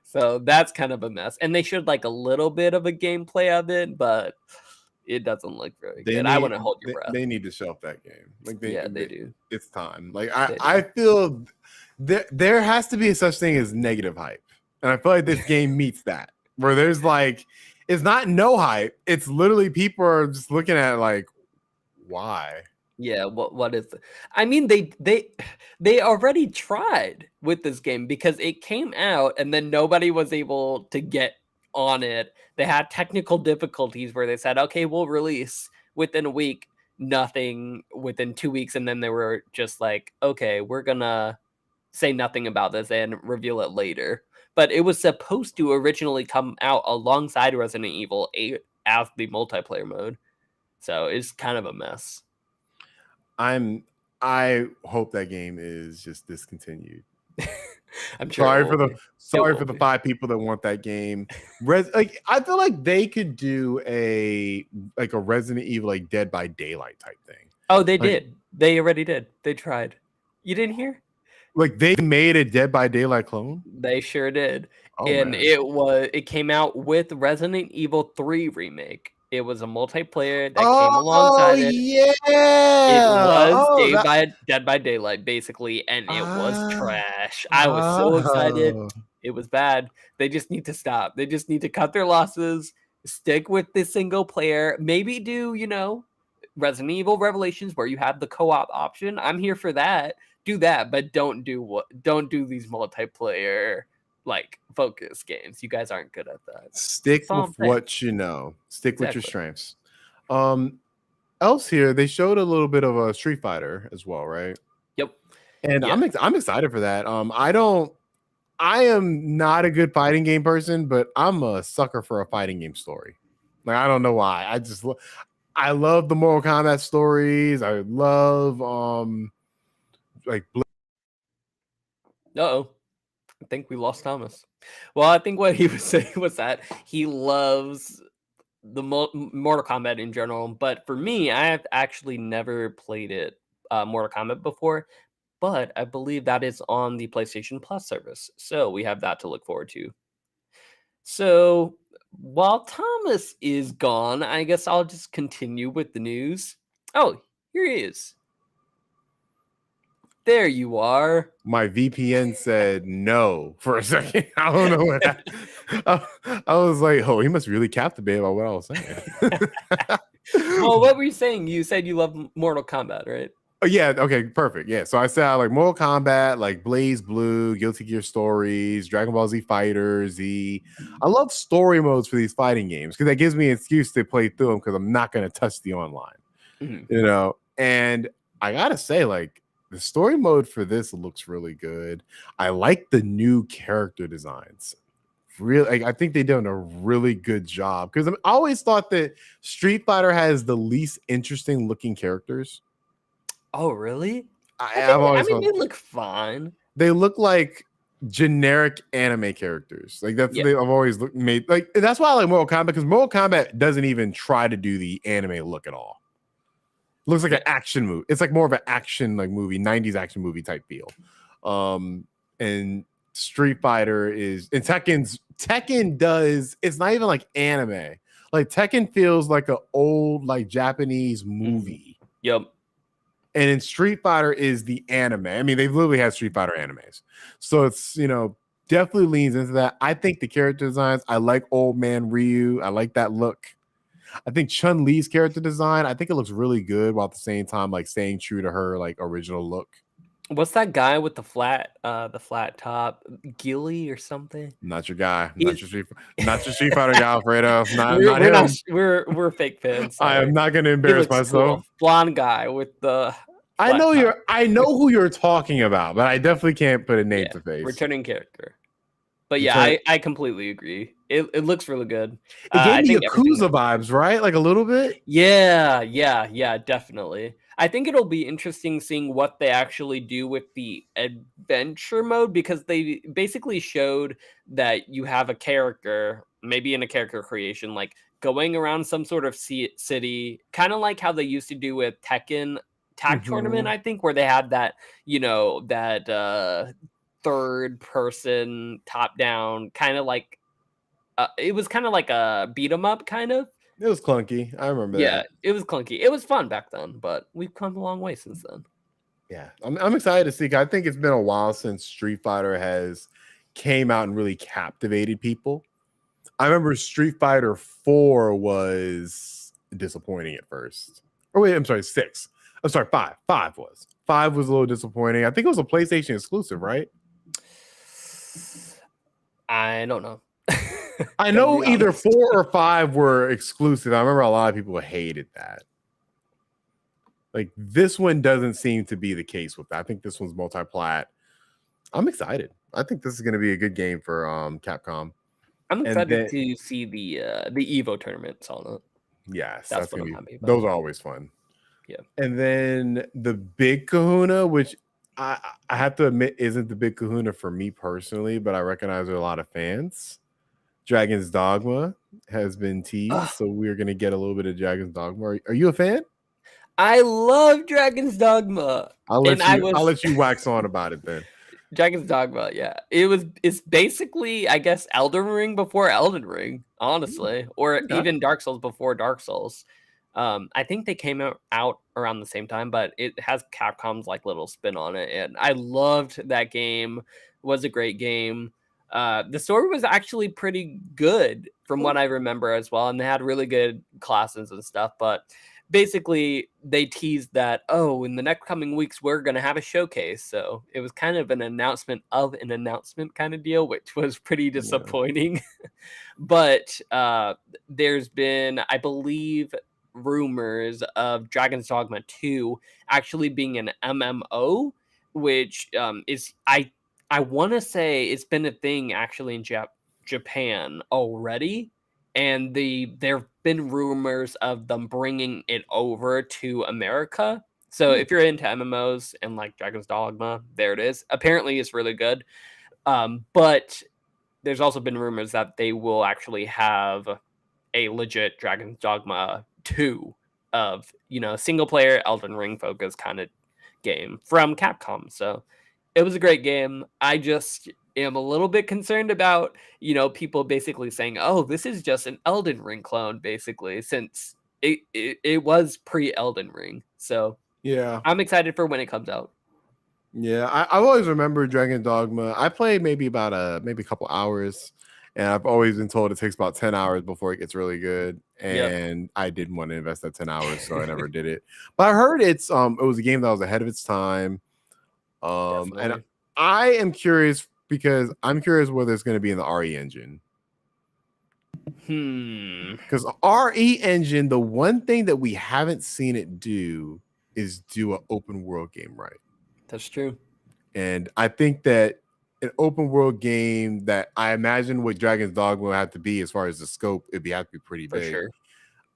So that's kind of a mess. And they showed like a little bit of a gameplay of it, but it doesn't look very good. I want to hold your breath. They need to shelf that game. Like they do. It's time. Like I feel there has to be a such thing as negative hype. And I feel like this game meets that. Where there's like, it's not no hype. It's literally people are just looking at it like, why? Yeah, what is it? I mean, they already tried with this game because it came out and then nobody was able to get on it. They had technical difficulties where they said, okay, we'll release within a week, nothing within 2 weeks, and then they were just like, okay, we're gonna say nothing about this and reveal it later. But it was supposed to originally come out alongside Resident Evil 8 as the multiplayer mode. So it's kind of a mess. I hope that game is just discontinued. I'm sure it Sorry will for the be. It sorry will for the be. 5 people that want that game. Like I feel like they could do a Resident Evil like Dead by Daylight type thing. Oh, they Like did. They already did. They tried. You didn't hear? they made a Dead by Daylight clone. They sure did. Oh And man. it came out with Resident Evil 3 remake. It was a multiplayer that came Oh alongside it. yeah. It was Oh that. Dead by Daylight, basically, and it was Ah. trash. I was so excited. Oh. It was bad. They just need to stop. They just need to cut their losses, stick with the single player, maybe do, Resident Evil Revelations where you have the co-op option. I'm here for that. Do that, but don't do these multiplayer like focus games. You guys aren't good at that. Stick That's all with I'm saying. what you know. Stick with your Exactly. strengths. Else here, they showed a little bit of a Street Fighter as well, right? Yep. And Yeah. I'm excited for that. I am not a good fighting game person, but I'm a sucker for a fighting game story. Like I don't know why. I love the Mortal Kombat stories. I love like Uh-oh. I think we lost Thomas. Well, I think what he was saying was that he loves the Mortal Kombat in general, but for me, I have actually never played it, Mortal Kombat before, but I believe that is on the PlayStation Plus service, so we have that to look forward to. So while Thomas is gone, I guess I'll just continue with the news. Oh, here he is. There you are. my VPN said no for a second. I don't know what I was like, oh, he must really captivate by what I was saying. Well, what were you saying? You said you love Mortal Kombat, right? Oh, yeah, okay, perfect. Yeah. So I said I like Mortal Kombat, like Blaze Blue, Guilty Gear Stories, Dragon Ball Z Fighter Z. I love story modes for these fighting games because that gives me an excuse to play through them because I'm not going to touch the online. Mhm. And I gotta say, like, the story mode for this looks really good. I like the new character designs. Really, like, I think they've done a really good job because I always thought that Street Fighter has the least interesting looking characters. Oh, really? I've I always mean, felt they look fine. they look like generic anime characters. Like that's Yeah. what I've always made. Like that's why I like Mortal Kombat because Mortal Kombat doesn't even try to do the anime look at all. Looks like Yeah. an action movie. It's like more of an action like movie, 90s action movie type feel. And Street Fighter is and Tekken does it's not even like anime. Like Tekken feels like an old like Japanese movie. Yep. And in Street Fighter is the anime. I mean, they've literally had Street Fighter animes. So it's definitely leans into that. I think the character designs, I like old man Ryu. I like that look. I think Chun Li's character design, I think it looks really good while at the same time like staying true to her like original look. What's that guy with the flat top? Gilly or something? Not your guy, He's not your Street Fighter guy, Alfredo. Not we're not him. we're fake fans. I am Sorry. not going to He embarrass looks myself. cool. Blonde guy with the flat top. I know who you're talking about, but I definitely can't put a name Yeah, to face. returning character. But yeah, Return. I completely agree. It looks really good. It gave I me think everything. Yakuza vibes, right? Like a little bit. Yeah, definitely. I think it'll be interesting seeing what they actually do with the adventure mode because they basically showed that you have a character, maybe in a character creation, like going around some sort of city, kind of like how they used to do with Tekken Tag Tournament, I think, where they had that, third person top down kind of like it was kind of like a beat 'em up kind of. It was clunky. I remember Yeah, that. it was clunky. It was fun back then, but we've come a long way since then. Yeah, I'm excited to see. I think it's been a while since Street Fighter has came out and really captivated people. I remember Street Fighter 4 was disappointing at first. Or wait, I'm sorry, 6. I'm sorry, 5. 5 was. 5 was a little disappointing. I think it was a PlayStation exclusive, right? I don't know. I know either 4 or 5 were exclusive. I remember a lot of people hated that. Like this one doesn't seem to be the case with that. I think this one's multi-plat. I'm excited. I think this is going to be a good game for Capcom. I'm excited to see the Evo tournaments on it. Yes, that's what I'm happy about. Those are always fun. Yeah. And then the big kahuna, which I have to admit, isn't the big kahuna for me personally, but I recognize there are a lot of fans. Dragon's Dogma has been teased, Ugh, so we're gonna get a little bit of Dragon's Dogma. Are you a fan? I love Dragon's Dogma, and I I'll was let you wax on about it then. Dragon's Dogma. Yeah, it's basically, I guess, Elden Ring before Elden Ring, honestly, or Okay. even Dark Souls before Dark Souls. I think they came out around the same time, but it has Capcom's like little spin on it, and I loved that game. It was a great game. The story was actually pretty good from what I remember as well, and they had really good classes and stuff. But basically, they teased that, oh, in the next coming weeks we're going to have a showcase. So it was kind of an announcement of an announcement kind of deal, which was pretty Yeah. disappointing. But there's been, I believe, rumors of Dragon's Dogma 2 actually being an MMO, which is, I want to say it's been a thing actually in Japan already, and there've been rumors of them bringing it over to America. So Hmm. if you're into MMOs and like Dragon's Dogma, there it is. Apparently, it's really good. But there's also been rumors that they will actually have a legit Dragon's Dogma 2 of, single player Elden Ring focus kind of game from Capcom. So it was a great game. I just am a little bit concerned about, people basically saying, "Oh, this is just an Elden Ring clone," basically, since it was pre Elden Ring. So Yeah. I'm excited for when it comes out. Yeah. I've always remembered Dragon Dogma. I played maybe about maybe a couple hours, and I've always been told it takes about 10 hours before it gets really good. Yep, And I didn't want to invest that 10 hours, so I never did it. But I heard it was a game that was ahead of its time. And definitely. I am curious because I'm curious whether it's going to be in the RE engine. Hmm, Because RE engine, the one thing that we haven't seen it do is do an open world game right. that's true. And I think that an open world game that I imagine what Dragon's Dogma will have to be as far as the scope, it'd have to be pretty For big. sure.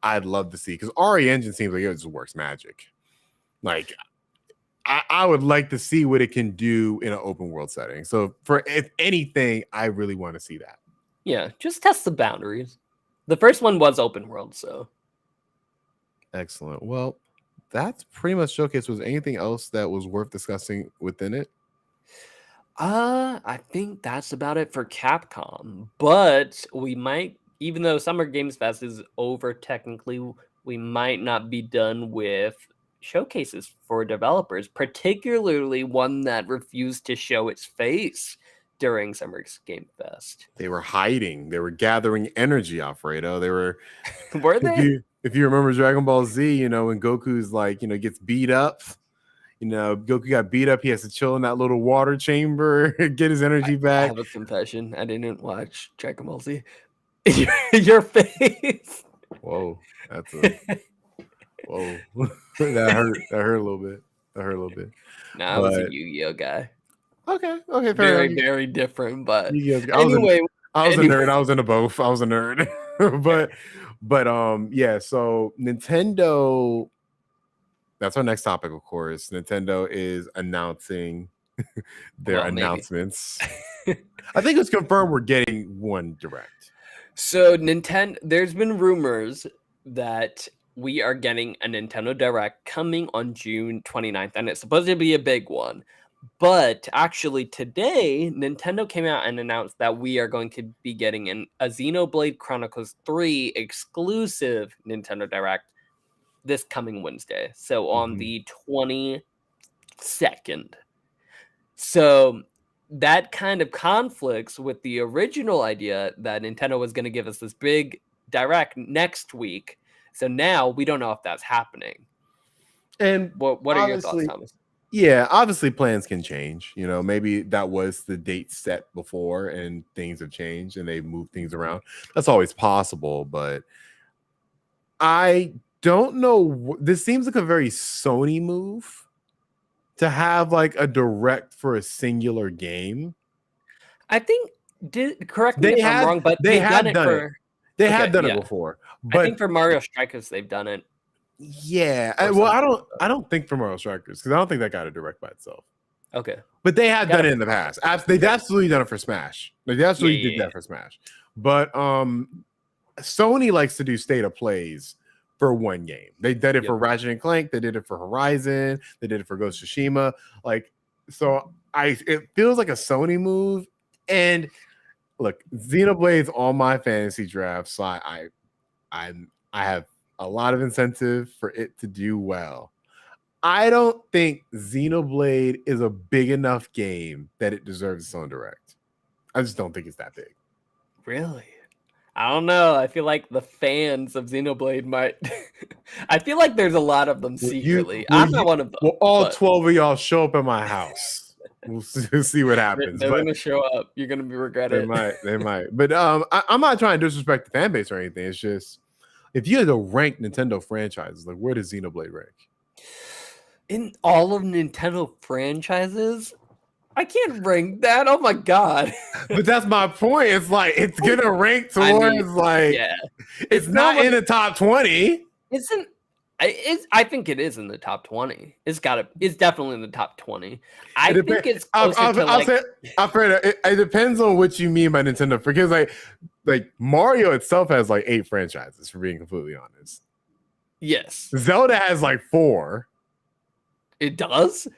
I'd love to see because RE engine seems like it just works magic. Like I would like to see what it can do in an open world setting. So for if anything, I really want to see that. Yeah, just test the boundaries. The first one was open world, so Excellent. Well, that's pretty much showcase. Was anything else that was worth discussing within it? I think that's about it for Capcom. But we might, even though Summer Games Fest is over technically, we might not be done with showcases for developers, particularly one that refused to show its face during Summer Game Fest. They were hiding. They were gathering energy, Alfredo. They were Were they? if you remember Dragon Ball Z, when Goku's like, gets beat up, Goku got beat up, he has to chill in that little water chamber, get his I, energy I back. have a confession. I didn't watch Dragon Ball Z. Your face. Whoa, that's a whoa. That hurt. That hurt a little bit. That hurt a little bit. No, I was a But Yu-Gi-Oh guy. okay, fair Very, enough. very different. But I was a anyway, I was a anyway, nerd. I was into both. I was a nerd. but yeah, so Nintendo, that's our next topic, of course. Nintendo is announcing their well, maybe. announcements. I think it's confirmed we're getting one direct. So Nintendo, there's been rumors that we are getting a Nintendo Direct coming on June 29th, and it's supposed to be a big one. But actually, today, Nintendo came out and announced that we are going to be getting a Xenoblade Chronicles 3 exclusive Nintendo Direct this coming Wednesday. So on Mhm. the 22nd. So that kind of conflicts with the original idea that Nintendo was going to give us this big direct next week. So now we don't know if that's happening. And What are your thoughts, obviously, Thomas? yeah, obviously plans can change. Maybe that was the date set before and things have changed and they moved things around. That's always possible, but I don't know. This seems like a very Sony move to have like a direct for a singular game. I think, correct me They if I'm have wrong, but they they've done have it done it. for, They have okay, done it yeah. before. I think But for Mario Strikers, they've done it yeah, or well, something like that. I don't think for Mario Strikers because I don't think that got a direct by itself. Okay. But they have Gotta done it in the past. They've absolutely done it for Smash. They absolutely did Yeah. that for Smash. But Sony likes to do state of plays for one game. They did it for Ratchet and Clank. They did it for Horizon. They did it for Ghost of Tsushima. Like, so it feels like a Sony move. And look, Xenoblade's on my fantasy draft, so I have a lot of incentive for it to do well. I don't think Xenoblade is a big enough game that it deserves its own direct. I just don't think it's that big. Really? I don't know. I feel like the fans of Xenoblade might. I feel like there's a lot of them secretly. I'm not one of them. Well, all 12 of y'all show up at my house. We'll see what happens. They're gonna show up. You're gonna be regretted. They might. But I'm not trying to disrespect the fan base or anything. It's just if you had to rank Nintendo franchises, like where does Xenoblade rank? In all of Nintendo franchises, I can't rank that. Oh my god! But that's my point. It's like it's gonna rank towards it's not in the top 20. Isn't I think it is in the top 20. It's definitely in the top 20. I think it's closer to I'll say, Alfredo, it depends on what you mean by Nintendo. Because like Mario itself has like 8 franchises, for being completely honest. Yes. Zelda has like 4. It does? It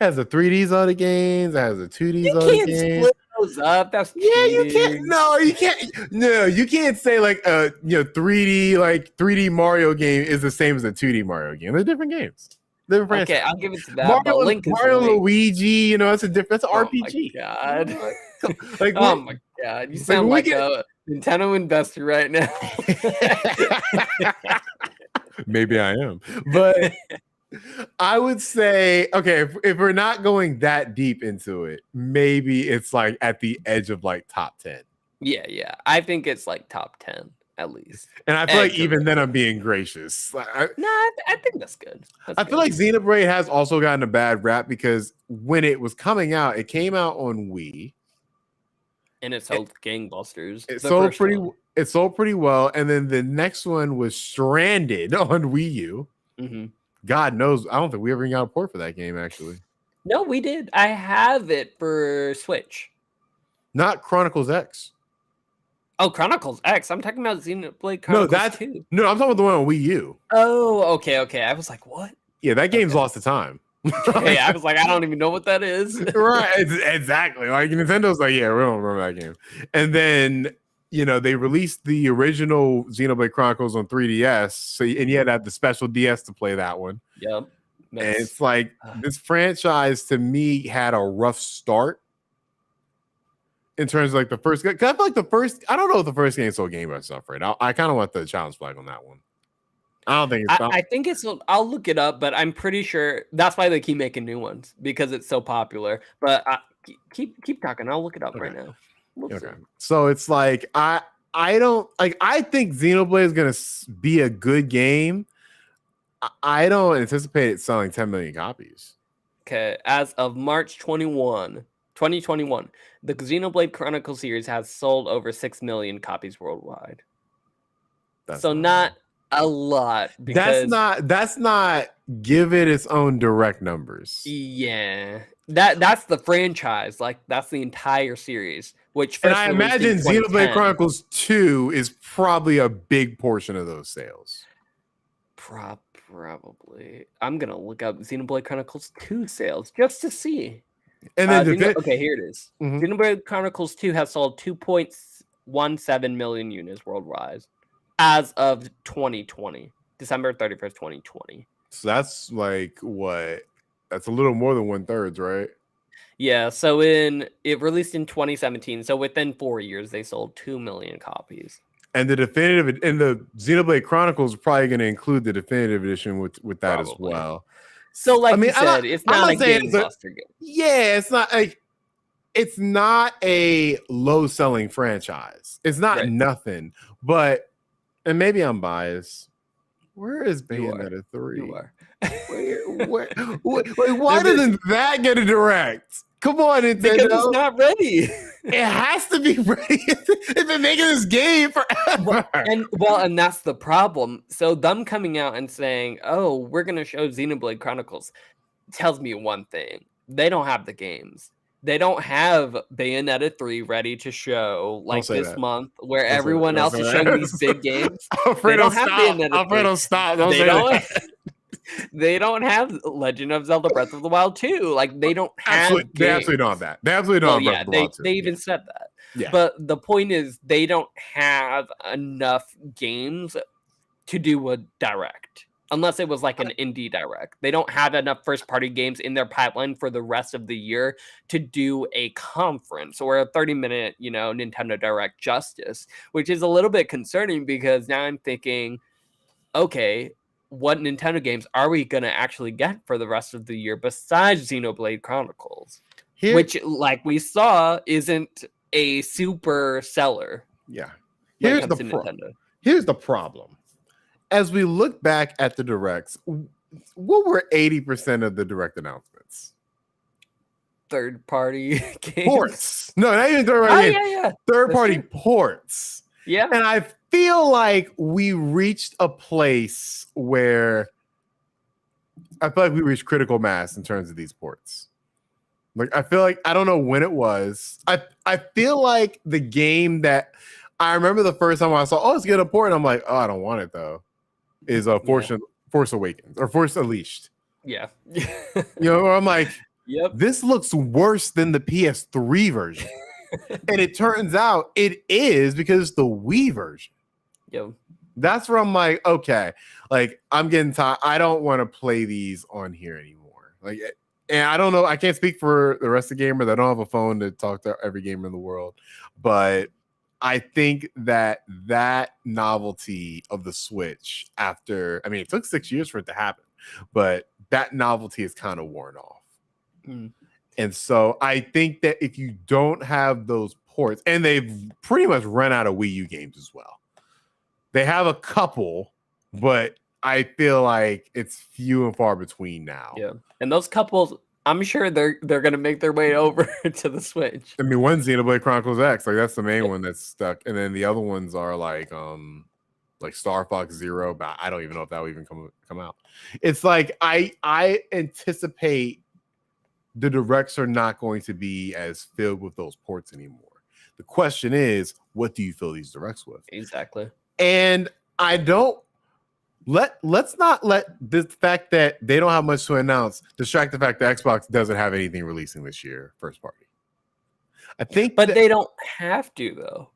has a 3D Zelda games, it has a 2D Zelda game. You can't split those up. That's cheating. You can't. No, you can't. No, you can't say like 3D Mario game is the same as a 2D Mario game. They're different games. Different franchises. Okay, I'll give it to that. Mario Luigi, that's a different. That's an RPG. Oh my god! Oh my god! You sound like a Nintendo investor right now. Maybe I am, but I would say, okay, if we're not going that deep into it, maybe it's like at the edge of like top 10. Yeah. I think it's like top 10 at least. And I feel like even then I'm being gracious. I think that's good. I feel like Xenoblade has also gotten a bad rap because when it was coming out, it came out on Wii. And it sold gangbusters. It sold pretty well. And then the next one was stranded on Wii U. Mm-hmm. God knows, I don't think we ever got a port for that game, actually. No, we did. I have it for Switch. Not Chronicles X. Oh, Chronicles X. I'm talking about Xenoblade Chronicles 2. No, I'm talking about the one on Wii U. Oh, okay. I was like, what? Yeah, that game's lost to time. Okay, I was like, I don't even know what that is. Right, exactly. Like Nintendo's like, yeah, we don't remember that game. And then they released the original Xenoblade Chronicles on 3DS, and you had to have the special DS to play that one. Yep. And it's like this franchise to me had a rough start in terms of like the first. Cause I feel like I don't know if the first game sold Game Boy stuff, right? I kind of want the challenge flag on that one. I don't think it's. I think it's. I'll look it up, but I'm pretty sure that's why they keep making new ones because it's so popular. But keep talking. I'll look it up right now. Okay. So it's like I don't like. I think Xenoblade is gonna be a good game. I don't anticipate it selling 10 million copies. Okay, as of March 2021, the Xenoblade Chronicles series has sold over 6 million copies worldwide. That's not a lot. Because that's not give it its own direct numbers. Yeah. That's the franchise, like that's the entire series. Which and I imagine Xenoblade Chronicles 2 is probably a big portion of those sales. Probably. I'm gonna look up Xenoblade Chronicles 2 sales just to see. And then okay, here it is. Mm-hmm. Xenoblade Chronicles 2 has sold 2.17 million units worldwide as of 2020, December 31st, 2020. So that's like what? That's a little more than 1/3, right? Yeah, so it released in 2017, so within 4 years they sold 2 million copies. And the definitive and the Xenoblade Chronicles are probably going to include the definitive edition with that probably. As well. So, like you said, it's not a game-buster game. Yeah, it's not a low-selling franchise. It's not nothing. But and maybe I'm biased. Where is Bayonetta 3? You are. Why doesn't that get a direct? Come on, Nintendo. Because it's not ready. It has to be ready. They've been making this game forever. And that's the problem. So them coming out and saying, "Oh, we're gonna show Xenoblade Chronicles," tells me one thing: they don't have the games. They don't have Bayonetta 3 ready to show Don't like say this that. month where Don't say that. everyone Don't else say is showing these that. big games. They Alfredo, don't have stop. Bayonetta 3. Alfredo, stop. Don't They say don't that. they don't have Legend of Zelda Breath of the Wild 2. Like they don't Absolutely, have they games. absolutely don't have that. They absolutely don't Well, have Breath yeah, of the Wild they 2. even said that. Yeah. But the point is they don't have enough games to do a direct. Unless it was like an indie direct. They don't have enough first party games in their pipeline for the rest of the year to do a conference or a 30-minute, Nintendo Direct justice, which is a little bit concerning because now I'm thinking, okay, what Nintendo games are we going to actually get for the rest of the year besides Xenoblade Chronicles? Which, like we saw, isn't a super seller. Yeah. When it comes to Nintendo. Here's the problem. As we look back at the directs, what were 80% of the direct announcements? Third party games. Ports. No, not even third party games. Yeah. Third party ports. Yeah. And I feel like we reached a place where we reached critical mass in terms of these ports. Like I feel like I don't know when it was. I feel like the game that I remember the first time I saw, let's get a port, and I'm like, I don't want it though. Is Force Awakens or Force Unleashed. Yeah. I'm like, yep. This looks worse than the PS3 version. And it turns out it is because it's the Wii version. Yep. That's where I'm like, okay, like I'm getting tired. I don't want to play these on here anymore. Like, and I don't know, I can't speak for the rest of the gamers. I don't have a phone to talk to every gamer in the world, but I think that novelty of the Switch it took 6 years for it to happen, but that novelty is kind of worn off. And so I think that if you don't have those ports, and they've pretty much run out of Wii U games as well. They have a couple, but I feel like it's few and far between now. Yeah. And those couples, I'm sure they're going to make their way over to the Switch. I mean, one's Xenoblade Chronicles X, like that's the main one that's stuck, and then the other ones are like Star Fox Zero, but I don't even know if that will even come out. It's like I anticipate the directs are not going to be as filled with those ports anymore. The question is, what do you fill these directs with? Exactly. And I don't let's not let the fact that they don't have much to announce distract the fact that Xbox doesn't have anything releasing this year, first party. I think, but they don't have to though,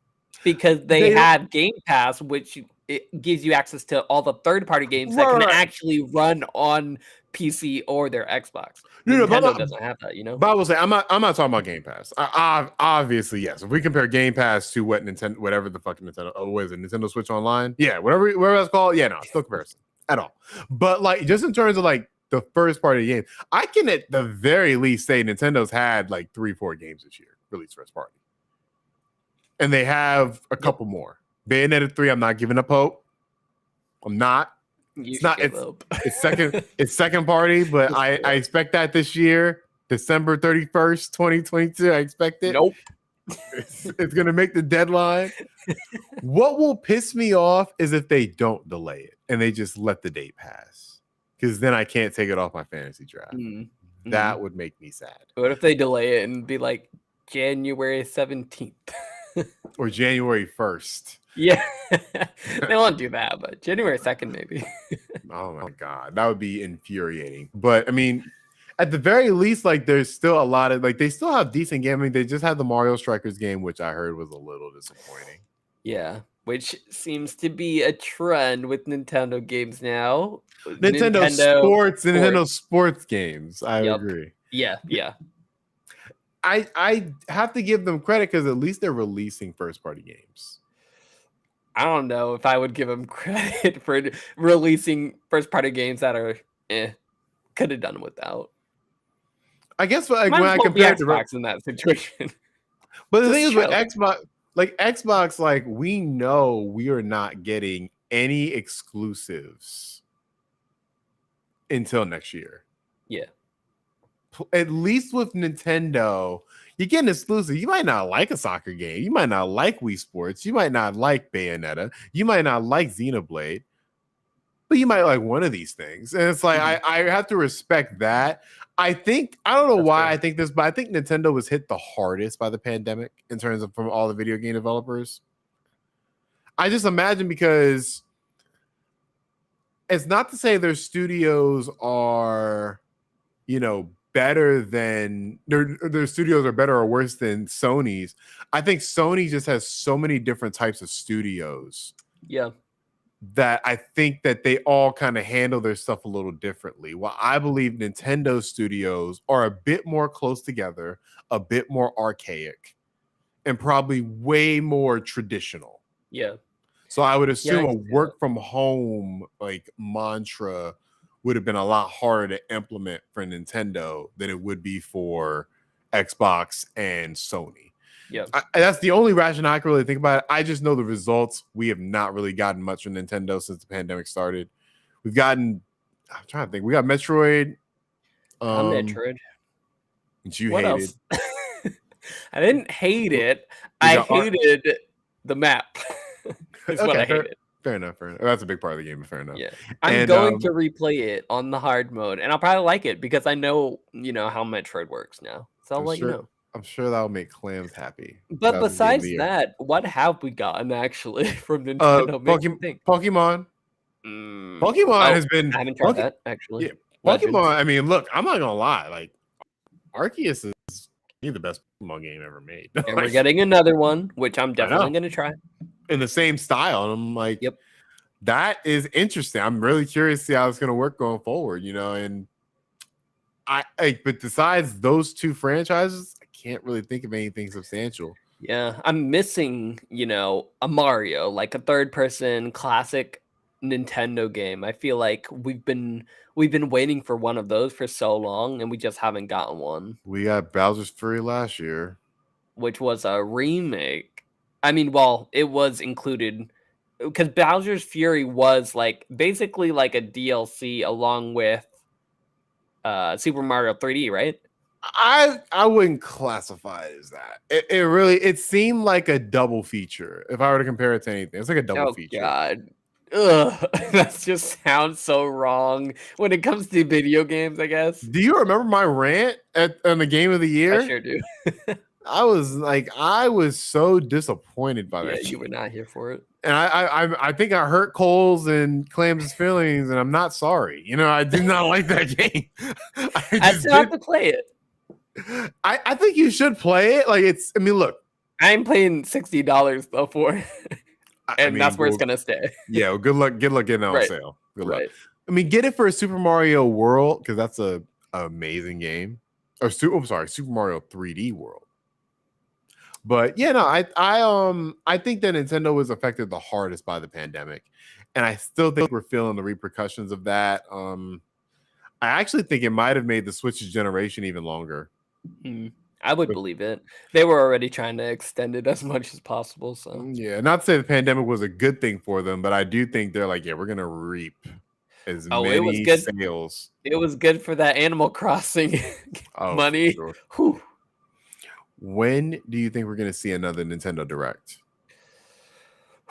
because they have Game Pass, which it gives you access to all the third-party games that can actually run on PC or their Xbox. Nintendo doesn't have that, But I will say, I'm not talking about Game Pass. Obviously, yes. If we compare Game Pass to whatever the fucking Nintendo Switch Online, yeah, whatever that's called, yeah, no, it's no comparison at all. But like, just in terms of like the first party game, I can at the very least say Nintendo's had like 3-4 games this year released first party, and they have a couple more. Bayonetta 3, I'm not giving up hope. I'm not. It's second party, but I expect that this year, December 31st, 2022. I expect it. Nope. It's gonna make the deadline. What will piss me off is if they don't delay it and they just let the date pass, because then I can't take it off my fantasy draft. That would make me sad. What if they delay it and be like January 17th or January 1st? Yeah, they won't do that, but January 2nd, maybe. Oh my God, that would be infuriating. But I mean, at the very least, like there's still a lot of they still have decent gaming. They just had the Mario Strikers game, which I heard was a little disappointing. Yeah, which seems to be a trend with Nintendo games now. Nintendo Sports games. I agree. Yeah. I have to give them credit because at least they're releasing first party games. I don't know if I would give them credit for releasing first party games that are could have done without. I guess when I compare Xbox in that situation. But the thing is with Xbox, like we know we are not getting any exclusives until next year. Yeah. At least with Nintendo, you get an exclusive. You might not like a soccer game. You might not like Wii Sports. You might not like Bayonetta. You might not like Xenoblade. but you might like one of these things. And it's like, I have to respect that. I don't know That's why fair. I think this, but I think Nintendo was hit the hardest by the pandemic in terms of from all the video game developers. I just imagine because it's not to say their studios are, better than their studios are better or worse than Sony's. I think Sony just has so many different types of studios. Yeah. That I think that they all kind of handle their stuff a little differently. While I believe Nintendo studios are a bit more close together, a bit more archaic, and probably way more traditional. Yeah. So I would Yeah, I assume a can see work that. from home like mantra would have been a lot harder to implement for Nintendo than it would be for Xbox and Sony. Yeah. That's the only rationale I can really think about it. I just know the results. We have not really gotten much from Nintendo since the pandemic started. We've gotten, I'm trying to think. We got Metroid. Metroid. Which you What hated. else? I didn't hate it. We I got hated the map. Is what I Okay, hated. fair enough. Fair enough. That's a big part of the game, but fair enough. Yeah. I'm And going to replay it on the hard mode, and I'll probably like it because I know, how Metroid works now. So I'll I'm let you sure know. I'm sure that'll make Clams happy. But That's the game of the besides year. that, what have we gotten actually from Nintendo? Makes me think. Pokemon. Mm. Pokemon Oh, has been I haven't tried that actually. yeah. Legends. Pokemon. I mean, look, I'm not gonna lie. Like Arceus is the best Pokemon game ever made. And we're getting another one, which I'm I definitely know. going to try. In the same style, and I'm like, Yep. that is interesting. I'm really curious to see how it's gonna work going forward. And but besides those two franchises, I can't really think of anything substantial. Yeah, I'm missing, a Mario, like a third person classic Nintendo game. I feel like we've been waiting for one of those for so long and we just haven't gotten one, We got Bowser's Fury last year. which was a remake. I mean, well, it was included because Bowser's Fury was like basically like a DLC along with Super Mario 3D, right? I wouldn't classify it as that. It seemed like a double feature. If I were to compare it to anything, it's like a double Oh feature. god. Ugh, that just sounds so wrong when it comes to video games, I guess. Do you remember my rant on the game of the year? I sure do. I was so disappointed by Yeah, that. you were not here for it. And I think I hurt Cole's and Clams' feelings, and I'm not sorry. I did not like that game. I still have to play it. I think you should play it. Like I mean, look, I'm paying $60 though for it. And that's where it's gonna stay. Yeah, well, good luck getting it on sale. Good luck. I mean, get it for a Super Mario World because that's a amazing game. Or Super Mario 3D World. But yeah, no, I think that Nintendo was affected the hardest by the pandemic, and I still think we're feeling the repercussions of that. I actually think it might have made the Switch's generation even longer. I would believe it. They were already trying to extend it as much as possible. So yeah, not to say the pandemic was a good thing for them, but I do think they're like, yeah, we're gonna reap as many it was good. sales. It was good for that Animal Crossing money. Sure. When do you think we're gonna see another Nintendo Direct?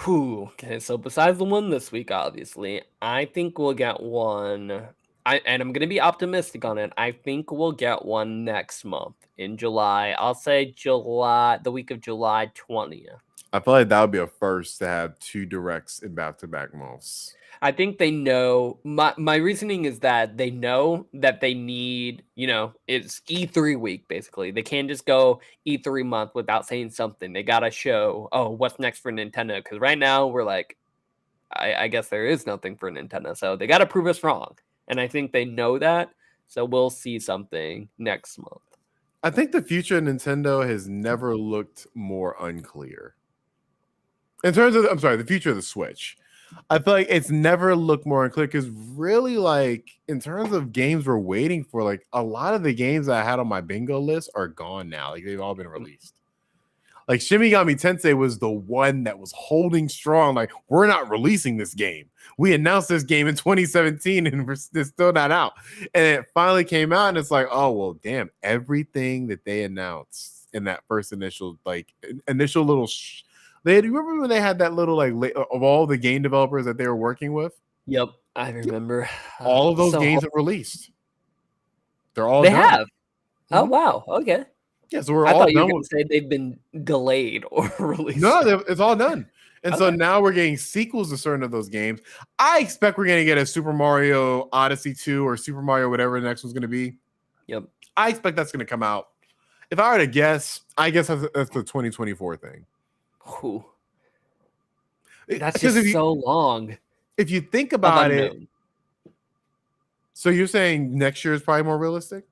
Okay, so besides the one this week, obviously, I think we'll get one. I'm gonna be optimistic on it. I think we'll get one next month in July. I'll say the week of July 20th. I feel like that would be a first to have two directs in back-to-back months. I think they know. My reasoning is that they know that they need, it's E3 week, basically. They can't just go E3 month without saying something. They got to show, what's next for Nintendo? Because right now we're like, I guess there is nothing for Nintendo. So they got to prove us wrong. And I think they know that. So we'll see something next month. I think the future of Nintendo has never looked more unclear. In terms of, the future of the Switch. I feel like it's never looked more unclear because really, like, in terms of games we're waiting for, like, a lot of the games I had on my bingo list are gone now. Like, they've all been released. Like, Shimigami Tensei was the one that was holding strong. Like, we're not releasing this game. We announced this game in 2017 and it's still not out. And it finally came out and it's like, oh, well, damn, everything that they announced in that first initial little... you remember when they had that little, like, of all the game developers that they were working with? Yep, I remember. All of those So games have released. They're all they done. have. Oh, Mhm. wow, okay. Yeah, so we're I all thought you were done gonna with. say they've been delayed or released. No, it's all done. And so Okay. now we're getting sequels to certain of those games. I expect we're going to get a Super Mario Odyssey 2 or Super Mario, whatever the next one's going to be. Yep. I expect that's going to come out. If I were to guess, I guess that's the 2024 thing. Whew. That's Because just so long if you think of about it, unknown. so you're saying next year is probably more realistic?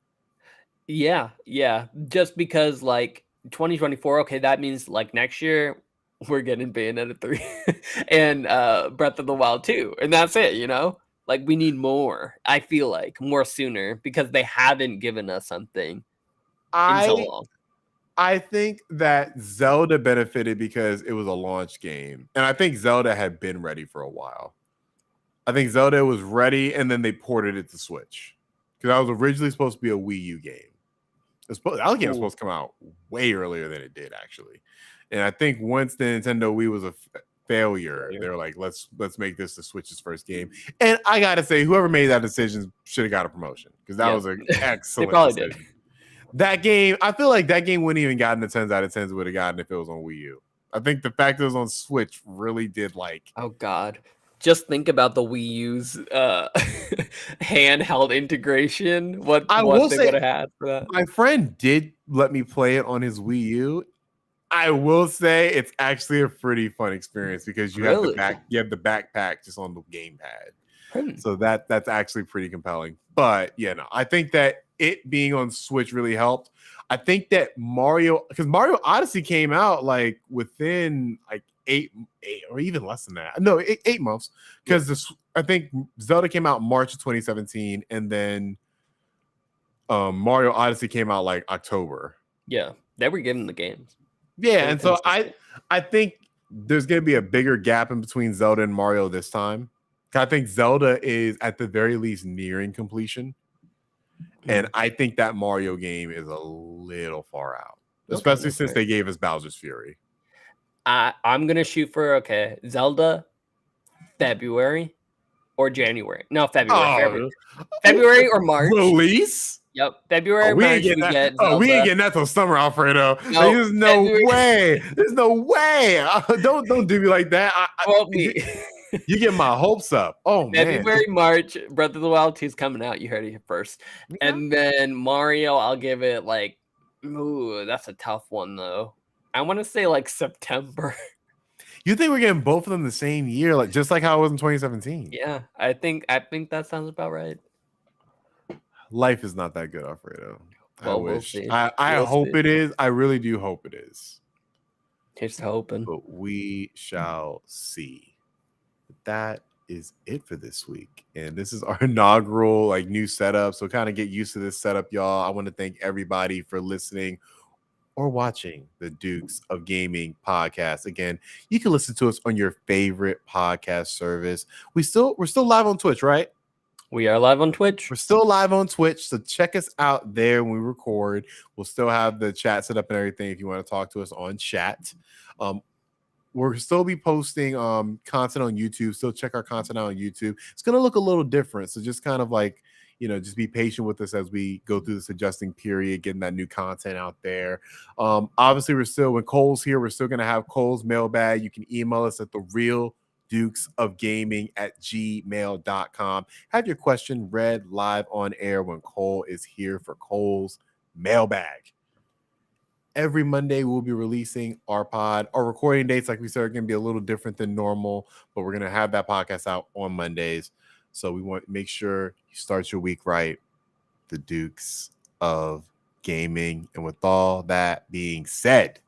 Yeah, yeah. Just because like 2024, okay, that means like next year we're getting Bayonetta 3 and Breath of the Wild 2. And that's it, you know? Like we need more. I feel like more sooner because they haven't given us something in so I long. I think that Zelda benefited because it was a launch game. And I think Zelda had been ready for a while. I think Zelda was ready and then they ported it to Switch. Because that was originally supposed to be a Wii U game. That game was Ooh, supposed to come out way earlier than it did, actually. And I think once the Nintendo Wii was a failure, they were like, let's make this the Switch's first game. And I gotta say, whoever made that decision should have got a promotion because that yeah. was an They excellent probably did. decision. That game, I feel like that game wouldn't even gotten the 10s out of 10s it would have gotten if it was on Wii U. I think the fact that it was on Switch really did like. Oh God. Just think about the Wii U's handheld integration. I will What they say, would have had for that. my friend did let me play it on his Wii U. I will say it's actually a pretty fun experience because you have the Really? backpack just on the gamepad. Hmm. So that's actually pretty compelling. But yeah, no, I think that it being on Switch really helped. I think that because Mario Odyssey came out like within like eight or even less than that. No, 8 months. Yep. Because I think Zelda came out March of 2017, and then Mario Odyssey came out like October. Yeah, they were given the games. They Yeah, were and so consistent. I think there's going to be a bigger gap in between Zelda and Mario this time. I think Zelda is at the very least nearing completion, and I think that Mario game is a little far out, Okay, especially that's since fair. they gave us Bowser's Fury. I'm gonna shoot for Zelda February or January. No, February. February. Oh, February or March. release? Yep, Oh, February, we ain't March. getting We that. get Oh, we ain't Zelda. getting that till summer, Alfredo. Like, No, there's no February. way. There's no way. Don't do me like that. Well, me. You get my hopes up. Oh man. February, March. Breath of the Wild 2 is coming out. You heard it here first. Okay. And then Mario, I'll give it like, ooh, that's a tough one though. I want to say like September. You think we're getting both of them the same year, like just like how it was in 2017? Yeah, I think that sounds about right. Life is not that good, Alfredo. I Well, we'll wish. see. I We'll hope see. it is. I really do hope it is. Here's to hoping. But we shall see. That is it for this week. And this is our inaugural like new setup. So kind of get used to this setup, y'all. I want to thank everybody for listening or watching the Dukes of Gaming podcast. Again, you can listen to us on your favorite podcast service. We're still live on Twitch, right? We are live on Twitch. We're still live on Twitch, so check us out there when we record. We'll still have the chat set up and everything if you want to talk to us on chat. We'll still be posting content on YouTube. Still check our content out on YouTube. It's going to look a little different, so just kind of like, just be patient with us as we go through this adjusting period, getting that new content out there. Obviously, when Cole's here, we're still going to have Cole's mailbag. You can email us at therealdukesofgaming@gmail.com. Have your question read live on air when Cole is here for Cole's mailbag. Every Monday, we'll be releasing our pod. Our recording dates, like we said, are going to be a little different than normal, but we're going to have that podcast out on Mondays. So we want to make sure you start your week right. The Dukes of Gaming. And with all that being said,